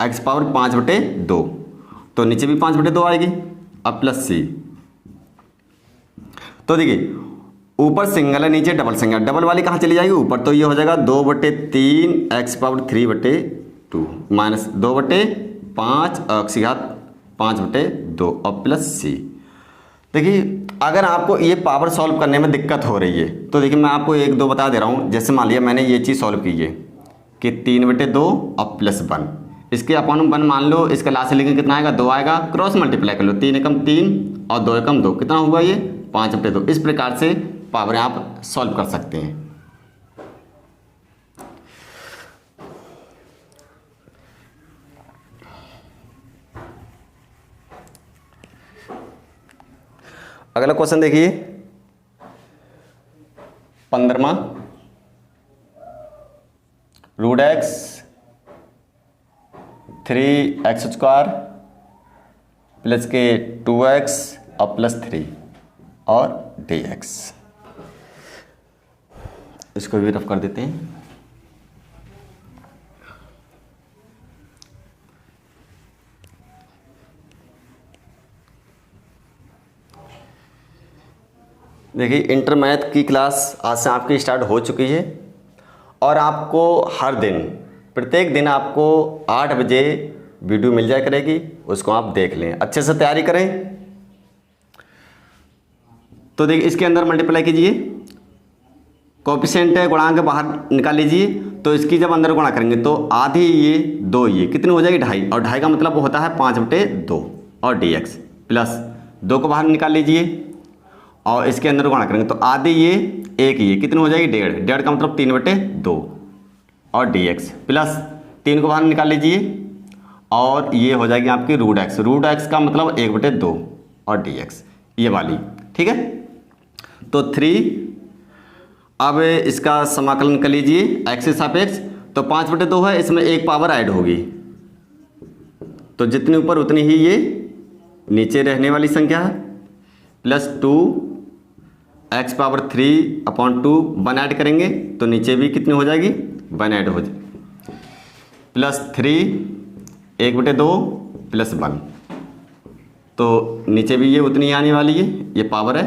x पावर 5/2, तो नीचे भी 5/2 आएगी, अब प्लस c। तो देखिए ऊपर सिंगल है, नीचे डबल सिंगल, डबल वाली कहाँ चली जाएगी, ऊपर, तो ये हो जाएगा 2/3 x पावर 3/2 माइनस 2/5 x घात 5/2 और प्लस c। देखिए अगर आपको ये पावर सॉल्व करने में दिक्कत हो रही है तो देखिए मैं आपको 1-2 बता दे रहा हूँ। जैसे मान लिया मैंने ये चीज़ सॉल्व की है कि 3/2 और प्लस 1, इसके अपन 1 मान लो, इसका लास्ट लिखेंगे कितना आएगा, 2 आएगा, क्रॉस मल्टीप्लाई कर लो, 3 एकम 3 और 2 एकम 2 कितना हुआ ये 5/2। इस प्रकार से पावर आप सॉल्व कर सकते हैं। अगला क्वेश्चन देखिए 15वां, √x 3x² प्लस के 2x और प्लस 3 और dx। इसको भी रफ कर देते हैं। देखिए इंटर मैथ की क्लास आज से आपकी स्टार्ट हो चुकी है और आपको हर दिन, प्रत्येक दिन आपको 8 बजे वीडियो मिल जाया करेगी, उसको आप देख लें, अच्छे से तैयारी करें। तो देखिए इसके अंदर मल्टीप्लाई कीजिए, कोएफिशिएंट है गुणांक बाहर निकाल लीजिए, तो इसकी जब अंदर गुणा करेंगे तो आधी ये 2 ये कितनी हो जाएगी 2.5, और 2.5 का मतलब होता है 5/2 और dx, प्लस 2 को बाहर निकाल लीजिए और इसके अंदर गुणा करेंगे तो आधी ये 1 ये कितनी हो जाएगी 1.5, 1.5 का मतलब 3/2 और dx, प्लस 3 को बाहर निकाल लीजिए और ये हो जाएगी आपकी √x, √x का मतलब 1/2 और dx ये वाली, ठीक है। तो 3, अब इसका समाकलन कर लीजिए x के सापेक्ष, तो 5/2 है, इसमें एक पावर ऐड होगी, तो जितनी ऊपर उतनी ही ये नीचे रहने वाली संख्या है, प्लस 2 x पावर 3/2 1 ऐड करेंगे तो नीचे भी कितनी हो जाएगी 1 ऐड हो जाएगी, प्लस 3 1/2 प्लस 1, तो नीचे भी ये उतनी आने वाली है, ये पावर है,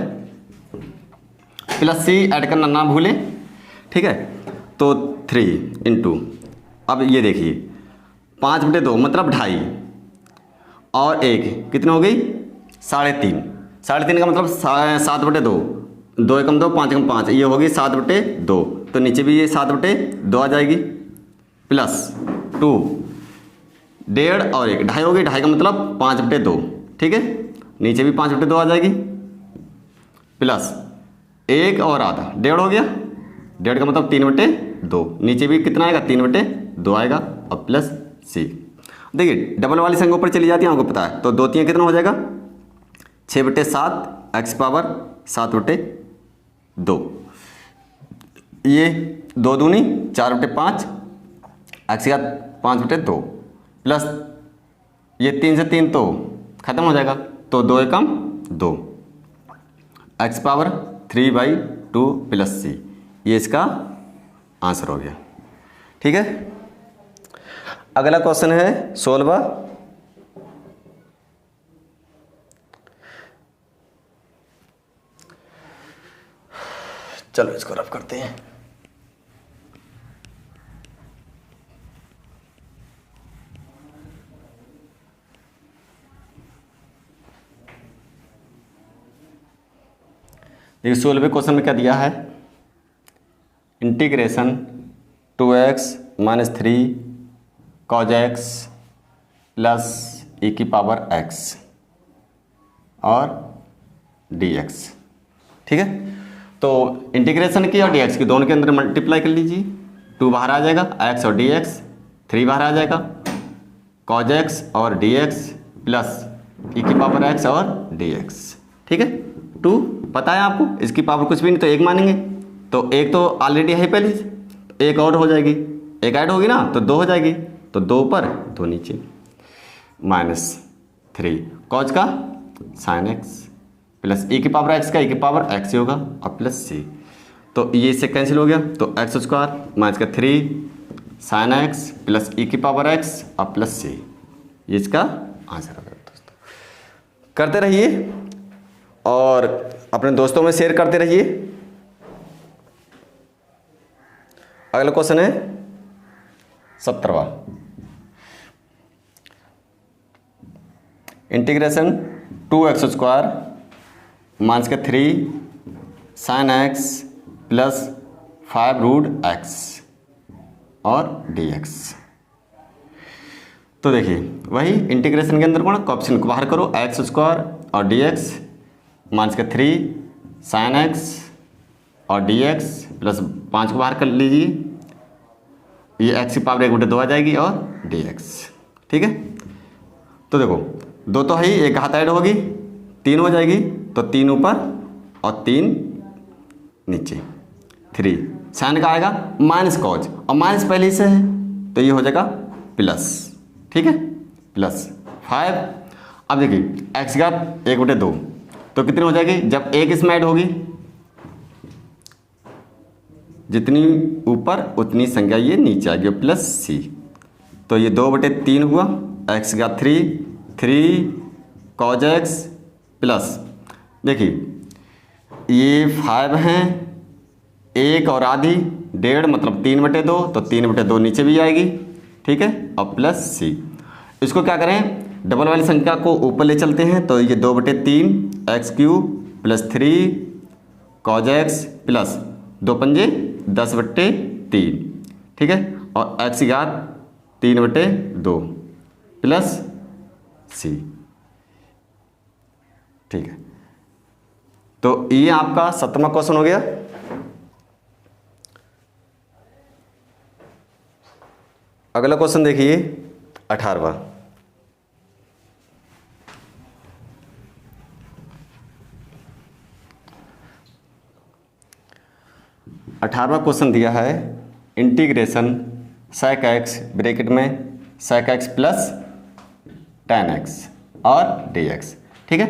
प्लस c ऐड करना ना भूलें, ठीक है। तो 3 इंटू, अब ये देखिए 5/2 मतलब 2.5 और 1 कितनी हो गई 3.5, 3.5 का मतलब 7/2, 2 एकम 2 5 एकम 5, ये होगी 7/2, तो नीचे भी ये 7/2 आ जाएगी, प्लस 2 1.5 और 1 2.5 हो गई, 2.5 का मतलब 5/2, ठीक है, नीचे भी 5/2 आ जाएगी, प्लस 1 और आधा 1.5 हो गया, 1.5 का मतलब 3/2, नीचे भी कितना आएगा 3/2 आएगा, और प्लस c। देखिए डबल वाली संख्या ऊपर चली जाती है, आपको पता है, तो 2 3 कितना हो जाएगा 6/7 x पावर 7/2, ये 2 दूनी 4/5 x का 5/2, प्लस ये 3 से 3 तो खत्म हो जाएगा, तो 2 एकम 2 x पावर 3/2 प्लस c, ये इसका आंसर हो गया, ठीक है। अगला क्वेश्चन है 16वां, चलो इसको रफ करते हैं। देखिए 16वें क्वेश्चन में क्या दिया है, integration 2x minus 3 cause x plus e की पावर x और dx। ठीक है, तो इंटीग्रेशन की और dx की दोनों के अंदर मल्टीप्लाई कर लीजिए, 2 बाहर आ जाएगा, x और dx, 3 बाहर आ जाएगा, cos x और dx प्लस e की पावर x और dx। ठीक है, 2 पता है आपको, इसकी पावर कुछ भी नहीं तो 1 मानेंगे, तो एक तो ऑलरेडी है पहले से, एक और हो जाएगी, एक ऐड होगी ना तो 2 हो जाएगी, तो 2 ऊपर 2 नीचे, माइनस 3 कॉज का साइन x प्लस e की पावर x का e की पावर x ही होगा और प्लस c, तो ये इससे कैंसिल हो गया, तो x स्क्वायर माइनस का 3 साइन x प्लस e की पावर x और प्लस c, ये इसका आंसर होगा। दोस्तों करते रहिए और अपने दोस्तों में शेयर करते रहिए। अगला क्वेश्चन है 17वां, इंटीग्रेशन 2x स्क्वायर माइनस का 3 sine x plus 5 root x और dx। तो देखिए वही इंटीग्रेशन के अंदर को ना ऑप्शन को बाहर करो, x स्क्वायर और dx माइनस का 3 साइन x और dx प्लस 5 को बाहर कर लीजिए, ये x की पावर 1/2 आ जाएगी और dx। ठीक है, तो देखो 2 तो है ही, एक हाथ ऐड होगी 3 हो जाएगी, तो 3 ऊपर और 3 नीचे, 3 साइन का आएगा माइनस कॉज और माइनस पहले से है तो ये हो जाएगा प्लस। ठीक है, प्लस 5। अब देखिए x का 1/2 तो कितनी हो जाएगी, जब एक इसमें ऐड होगी जितनी ऊपर उतनी संख्या ये नीचे आएगी प्लस c, तो ये 2/3 हुआ, x का 3 कॉज x प्लस देखिए ये 5 हैं, 1 और आधी 1.5 मतलब 3/2, तो 3/2 नीचे भी आएगी। ठीक है, और प्लस c, इसको क्या करें डबल वाली संख्या को ऊपर ले चलते हैं, तो ये 2/3 x³ plus 3 cause x plus 2 पंजे 10/3। ठीक है, और x की घात 3/2 प्लस c। ठीक है, तो ये आपका 17वां क्वेश्चन हो गया। अगला क्वेश्चन देखिए 18वां, क्वेश्चन दिया है इंटीग्रेशन sec x ब्रैकेट में sec x plus tan x और dx। ठीक है,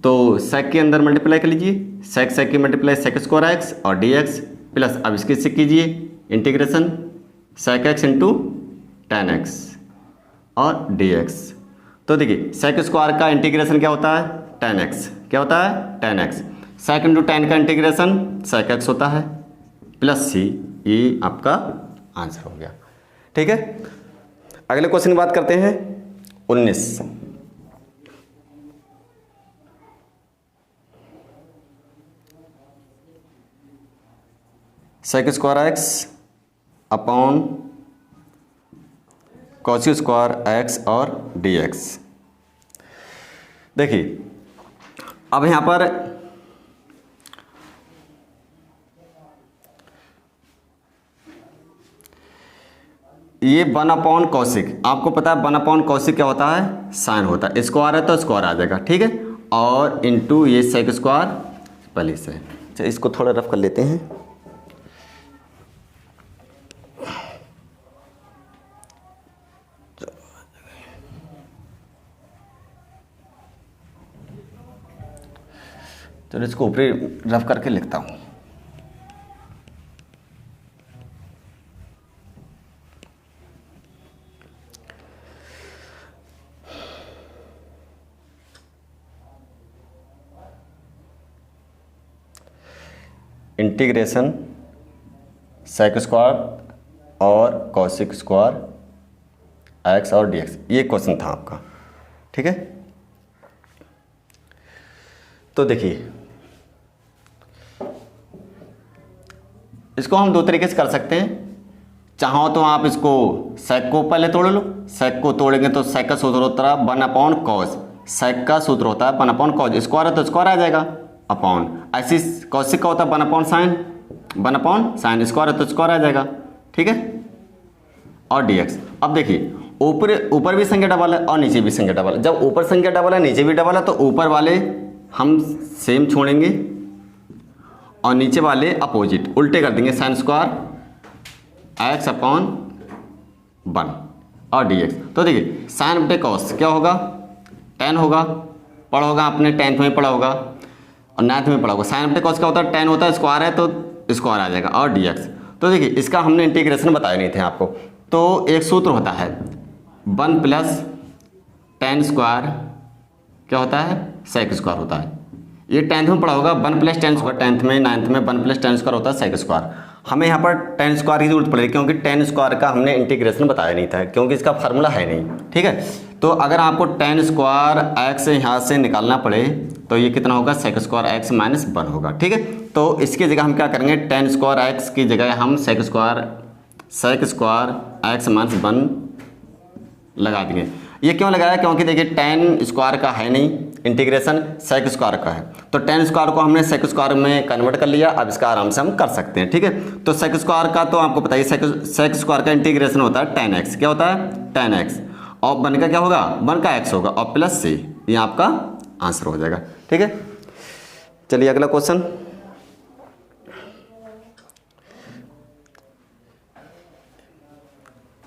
तो sec के अंदर मल्टीप्लाई कर लीजिए, sec की मल्टीप्लाई sec स्क्वायर x और dx प्लस अब इसके से कीजिए integration sec x into tan x और dx। तो देखिए sec स्क्वायर का इंटीग्रेशन क्या होता है, tan x, क्या होता है tan x, sec into tan का इंटीग्रेशन sec x होता है प्लस c, ये आपका आंसर हो गया। ठीक है, अगले क्वेश्चन की बात करते हैं 19। sec square x upon cos square x और dx। देखिए अब यहाँ पर ये 1 कौशिक, आपको पता है 1 कौशिक क्या होता है, साइन होता है, स्क्वायर है तो स्क्वायर आ जाएगा। ठीक है, और इंटू ये सेक स्क्वायर पहले से। अच्छा इसको थोड़ा रफ कर लेते हैं। चलो इसको ऊपरी रफ करके लिखता हूँ। इंटीग्रेशन सेक स्क्वायर और कॉसिक स्क्वायर एक्स और डी एक्स, ये क्वेश्चन था आपका। ठीक है, तो देखिए इसको हम दो तरीके से कर सकते हैं। चाहो तो आप इसको सेक को पहले तोड़ लो, सेक को तोड़ेंगे तो सेक का सूत्र होता है 1/cos, सेक का सूत्र होता है 1/cos, स्क्वायर है तो स्क्वायर आ जाएगा अपॉन, ऐसी कॉसिक का होता है 1/sin, 1/sin, स्क्वायर है तो स्क्वायर आ जाएगा, ठीक है। और dx, अब देखिए ऊपर भी संख्या डबल है और नीचे भी संख्या डबल है। जब ऊपर संख्या डबल है नीचे भी डबल है तो ऊपर वाले हम सेम छोड़ेंगे और नीचे वाले अपोजिट उल्टे कर देंगे, sin स्क्वायर x/1 और dx। तो देखिए sin बटे cos क्या होगा, tan होगा, पढ़ा होगा आपने, 10th में पढ़ा होगा और 9th में पढ़ा होगा। sin बटे cos क्या होता है, tan होता है, स्क्वायर है तो स्क्वायर आ जाएगा और dx। तो देखिए इसका हमने इंटीग्रेशन बताए नहीं थे आपको, तो एक सूत्र होता है 1 + tan स्क्वायर क्या होता है, sec स्क्वायर होता है। ये 10th में पढ़ा होगा 1 + tan स्क्वायर, 10th में 9th में 1 + tan स्क्वायर होता है sec स्क्वायर। हमें यहाँ पर tan स्क्वायर की जरूरत पड़ेगी क्योंकि tan स्क्वायर का हमने इंटीग्रेशन बताया नहीं था, क्योंकि इसका फार्मूला है नहीं, ठीक है। तो अगर आपको tan स्क्वायर x यहाँ से निकालना पड़े तो ये कितना होगा, sec स्क्वायर x - 1 होगा, ठीक है। तो इसकी जगह हम क्या करेंगे, tan स्क्वायर x की जगह हम sec स्क्वायर x - 1 लगा देंगे। ये क्यों लगाया, क्योंकि देखिए tan स्क्वायर का है नहीं, इंटीग्रेशन sec स्क्वायर का है, तो tan स्क्वायर को हमने sec स्क्वायर में कन्वर्ट कर लिया। अब इसका आराम से हम कर सकते हैं, ठीक है। तो sec स्क्वायर का तो आपको पता ही, sec स्क्वायर का इंटीग्रेशन होता है tan x, क्या होता है tan x, और 1 का क्या होगा, 1 का x होगा और प्लस c, ये आपका आंसर हो जाएगा, ठीक है। चलिए अगला क्वेश्चन,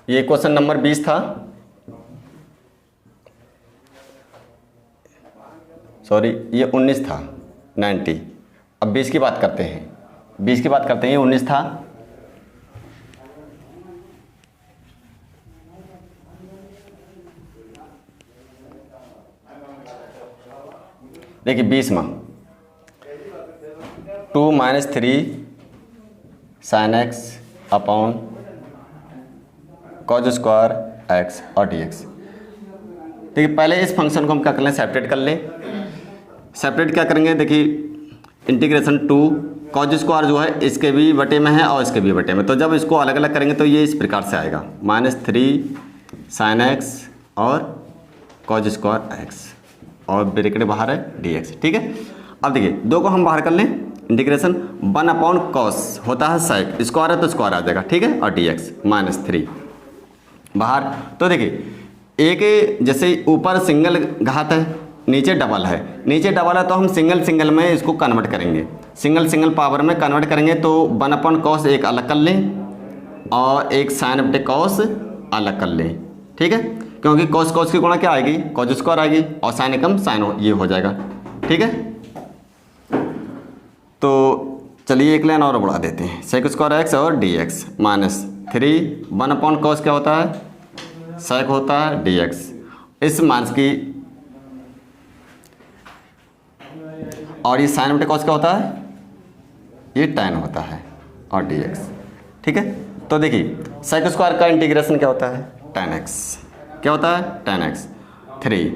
ये क्वेश्चन नंबर 20 था, सॉरी ये 19 था, 90। अब 20 की बात करते हैं, 20 की बात करते हैं, ये 19 था। देखिए 20 में 2 - 3 sin x upon cos square x और dx। देखिए पहले इस फंक्शन को हम क्या कर लें, सेपरेट कर लें। सेपरेट क्या करेंगे, देखिए इंटीग्रेशन 2 cos स्क्वायर जो है इसके भी बटे में है और इसके भी बटे में, तो जब इसको अलग अलग करेंगे तो ये इस प्रकार से आएगा -3 sin x और cos स्क्वायर x और ब्रैकेट बाहर है dx, ठीक है। अब देखिए दो को हम बाहर कर लें, इंटीग्रेशन 1/cos होता है sec, स्क्वायर है तो स्क्वायर आ जाएगा, ठीक है, और dx -3 बाहर। तो देखिए एक जैसे ऊपर सिंगल घात है, नीचे डबल है, नीचे डबल है तो हम सिंगल सिंगल में इसको कन्वर्ट करेंगे, सिंगल सिंगल पावर में कन्वर्ट करेंगे। तो 1/cos एक अलग कर लें और एक sin बटे cos अलग कर लें, ठीक है, क्योंकि cos cos की गुणा क्या आएगी, cos स्क्वायर आएगी और sin एकम sin ये हो जाएगा, ठीक है। तो चलिए एक लाइन और बढ़ा देते हैं, sec स्क्वायर x और dx -3 1/cos क्या होता है, sec होता है dx, इस माइनस की, और ये sin बटे cos क्या होता है, ये tan होता है और dx, ठीक है। तो देखिए sec स्क्वायर का इंटीग्रेशन क्या होता है, tan x, क्या होता है tan x, 3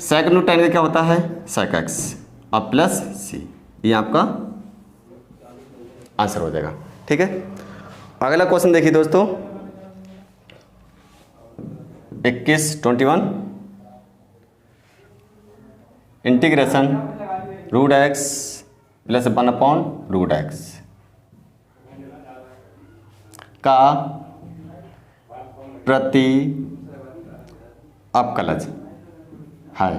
sec नु tan का क्या होता है sec x और प्लस c, ये आपका आंसर हो जाएगा, ठीक है। अगला क्वेश्चन देखिए दोस्तों 21 इंटीग्रेशन √x + 1/√x का प्रति अपकलज है।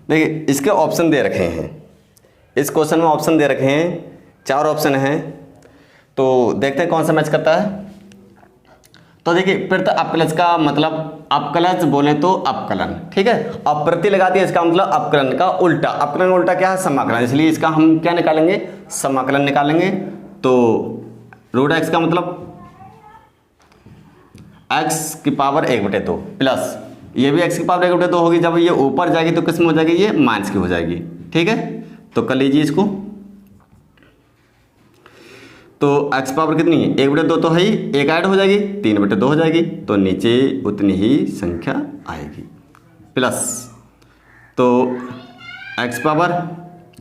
देखिए इसके ऑप्शन दे रखे हैं, इस क्वेश्चन में ऑप्शन दे रखे हैं, 4 ऑप्शन हैं, तो देखते हैं कौन सा मैच करता है। तो देखिए प्रति अपकलज का मतलब अपकलज बोले तो अपकलन, ठीक है, और प्रति लगाती है इसका मतलब अपकलन का उल्टा, अपकलन का उल्टा क्या है समाकलन, इसलिए इसका हम क्या निकालेंगे, समाकलन निकालेंगे। तो √x का मतलब x की पावर 1/2 प्लस ये भी x की पावर 1/2 होगी, जब ये ऊपर जाएगी तो किस में हो जाएगी, ये माइनस की हो जाएगी, ठीक है। तो कर लीजिए इसको, तो x पावर कितनी है 1/2 तो है ही, एक ऐड हो जाएगी 3/2 हो जाएगी, तो नीचे उतनी ही संख्या आएगी, प्लस तो x पावर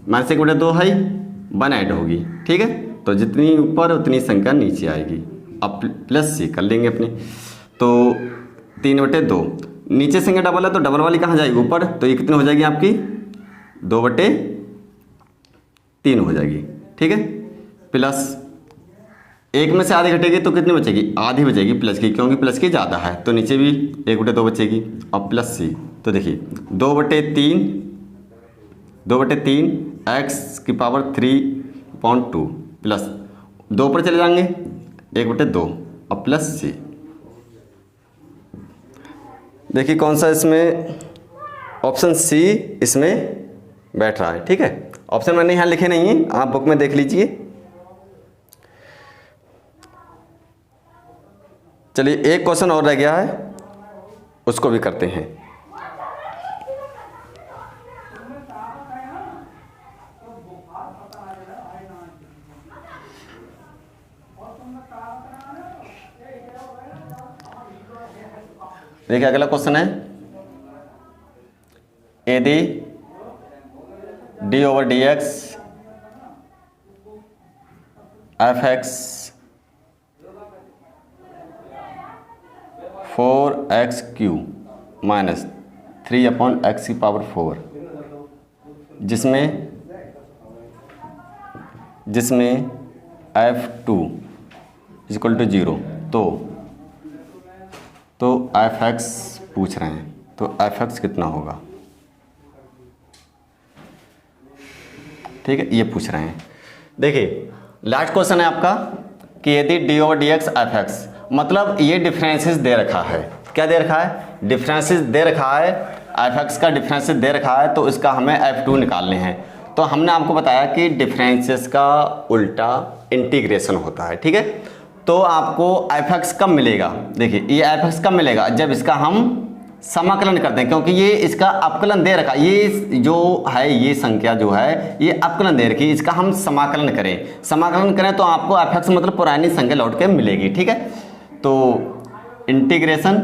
-1/2 है, 1 ऐड होगी, ठीक है, तो जितनी ऊपर उतनी संख्या नीचे आएगी। अब प्लस सी कर लेंगे अपने, तो 3/2, नीचे संख्या डबल है तो डबल वाली कहाँ जाएगी, ऊपर, तो ये कितनी हो जाएगी आपकी 2/3 हो जाएगी, ठीक है। प्लस एक में से आधी घटेगी तो कितनी बचेगी, आधी बचेगी प्लस की, क्योंकि प्लस की ज़्यादा है, तो नीचे भी 1/2 बचेगी। और प्लस सी, तो देखिए 2/3 एक्स की पावर 3/2 प्लस 2 पर चले जाएंगे 1/2 और प्लस सी। देखिए कौन सा इसमें, ऑप्शन सी इसमें बैठ रहा है, ठीक है। ऑप्शन मैंने यहाँ लिखे नहीं है, आप बुक में देख लीजिए। चलिए एक क्वेश्चन और रह गया है, उसको भी करते हैं। देखिए अगला क्वेश्चन है, यदि d/dx f(x) 4x³ minus 3/x⁴ जिसमें f2 = 0, तो f(x) पूछ रहे हैं, तो f(x) कितना होगा, ठीक है, ये पूछ रहे हैं। देखिए लास्ट क्वेश्चन है आपका कि यदि d/dx f(x), मतलब ये डिफरेंसेस दे रखा है, क्या दे रखा है, डिफरेंसेस दे रखा है, f(x) का डिफरेंसेस दे रखा है, तो इसका हमें f2 निकालने हैं। तो हमने आपको बताया कि डिफरेंसेस का उल्टा इंटीग्रेशन होता है, ठीक है। तो आपको f(x) कब मिलेगा, देखिए ये f(x) कब मिलेगा, जब इसका हम समाकलन करते हैं, क्योंकि ये इसका अपकलन दे रखा, ये जो है ये संख्या जो है ये अपकलन दे रखी, इसका हम समाकलन करें तो आपको f(x) मतलब पुरानी संख्या लौट के मिलेगी, ठीक है। तो इंटीग्रेशन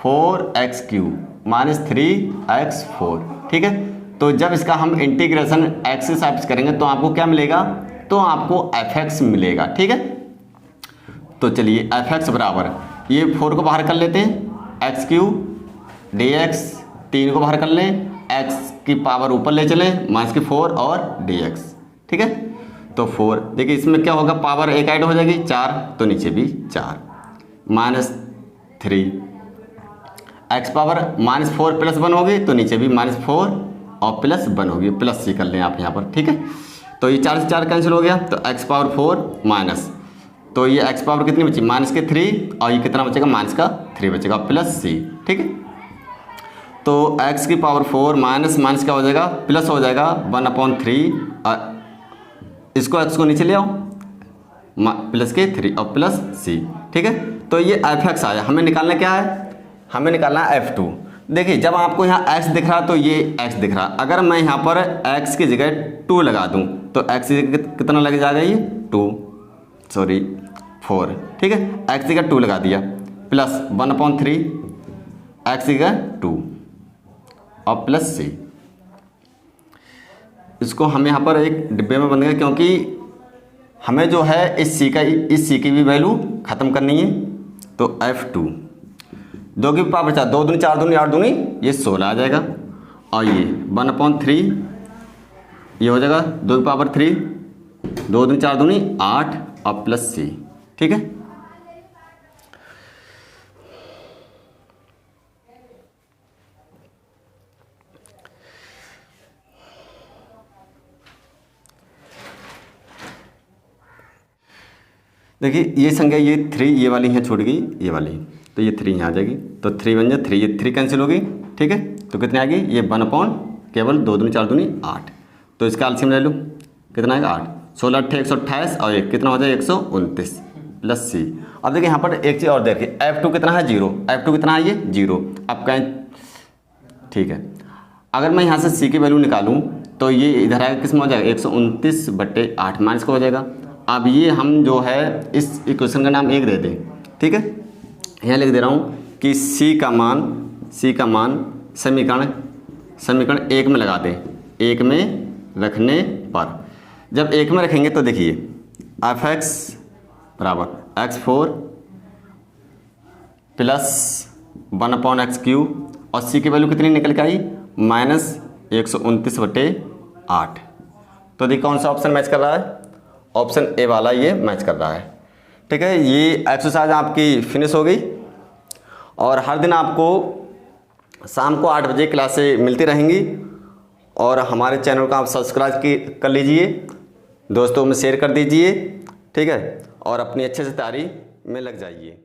4x³ माइनस 3x4, ठीक है। तो जब इसका हम इंटीग्रेशन x से साबित करेंगे तो आपको क्या मिलेगा, तो आपको f(x) मिलेगा, ठीक है। तो चलिए f(x) बराबर, ये 4 को बाहर कर लेते हैं, x³ dx, 3 को बाहर कर लें, x की पावर ऊपर ले चलें -4 और dx, ठीक है। तो 4, देखिए इसमें क्या होगा, पावर एक ऐड हो जाएगी 4, तो नीचे भी 4, -3 x पावर -4 + 1 होगी, तो नीचे भी -4 और +1 होगी, प्लस सी कर लें आप यहाँ पर, ठीक है। तो ये 4 से 4 कैंसिल हो गया, तो x पावर 4 माइनस, तो ये x पावर कितनी बची, -3, और ये कितना बचेगा, -3 बचेगा, प्लस सी, ठीक है। तो x की पावर 4 माइनस क्या हो जाएगा, प्लस हो जाएगा 1/3, इसको x को नीचे ले आओ, प्लस के 3 और प्लस सी, ठीक है। तो ये f(x) आया, हमें निकालना क्या है, हमें निकालना है f2। देखिए जब आपको यहाँ x दिख रहा तो ये x दिख रहा, अगर मैं यहाँ पर x की जगह 2 लगा दूँ तो x की जगह कितना लग जाएगा, ये 4, ठीक है। x की जगह 2 लगा दिया, प्लस 1/3 x की जगह 2 और प्लस सी। इसको हम यहाँ पर एक डिब्बे में बंद करें, क्योंकि हमें जो है इस सी की भी वैल्यू ख़त्म करनी है। तो f2 2 की पावर 4, 2 दूनी 4 दूनी 8 दूनी ये 16 आ जाएगा, और ये 1/3 ये हो जाएगा 2 की पावर 3, 2 दूनी 4 दूनी 8 और प्लस सी, ठीक है। देखिए ये संख्या ये 3 ये वाली है, छूट गई ये वाली, तो ये 3 यहाँ आ जाएगी, तो 3 बन जाए 3, ये 3 कैंसिल होगी, ठीक है। तो कितनी आ गई, ये 1/ केवल 2 दूनी 4 दूनी 8, तो इसका एलसीएम ले लो, कितना आएगा 8, 16 8 128 और 1 कितना हो जाए 129 प्लस सी। अब देखिए यहाँ पर एक चीज़ और देखिए, f2 कितना है 0, f2 कितना है ये 0। अब कहें ठीक है, अगर मैं यहाँ से सी की वैल्यू निकालूँ तो ये इधर आएगा, किस में हो जाएगा 129/8 माइनस का हो जाएगा। अब ये हम जो है इस इक्वेशन का नाम 1 दे दें, ठीक है। यहाँ लिख दे रहा हूँ कि सी का मान समीकरण 1 में लगा दें, 1 में रखने पर जब एक में रखेंगे तो देखिए एफ एक्स बराबर x4 प्लस 1/x³ और c की वैल्यू कितनी निकल के आई -129/8। तो देखिए कौन सा ऑप्शन मैच कर रहा है, ऑप्शन ए वाला ये मैच कर रहा है। ठीक है, ये एक्सरसाइज आपकी फिनिश हो गई और हर दिन आपको शाम को 8 बजे क्लासें मिलती रहेंगी और हमारे चैनल को आप सब्सक्राइब कर लीजिए, दोस्तों में शेयर कर दीजिए। ठीक है, और अपनी अच्छे से तैयारी में लग जाइए।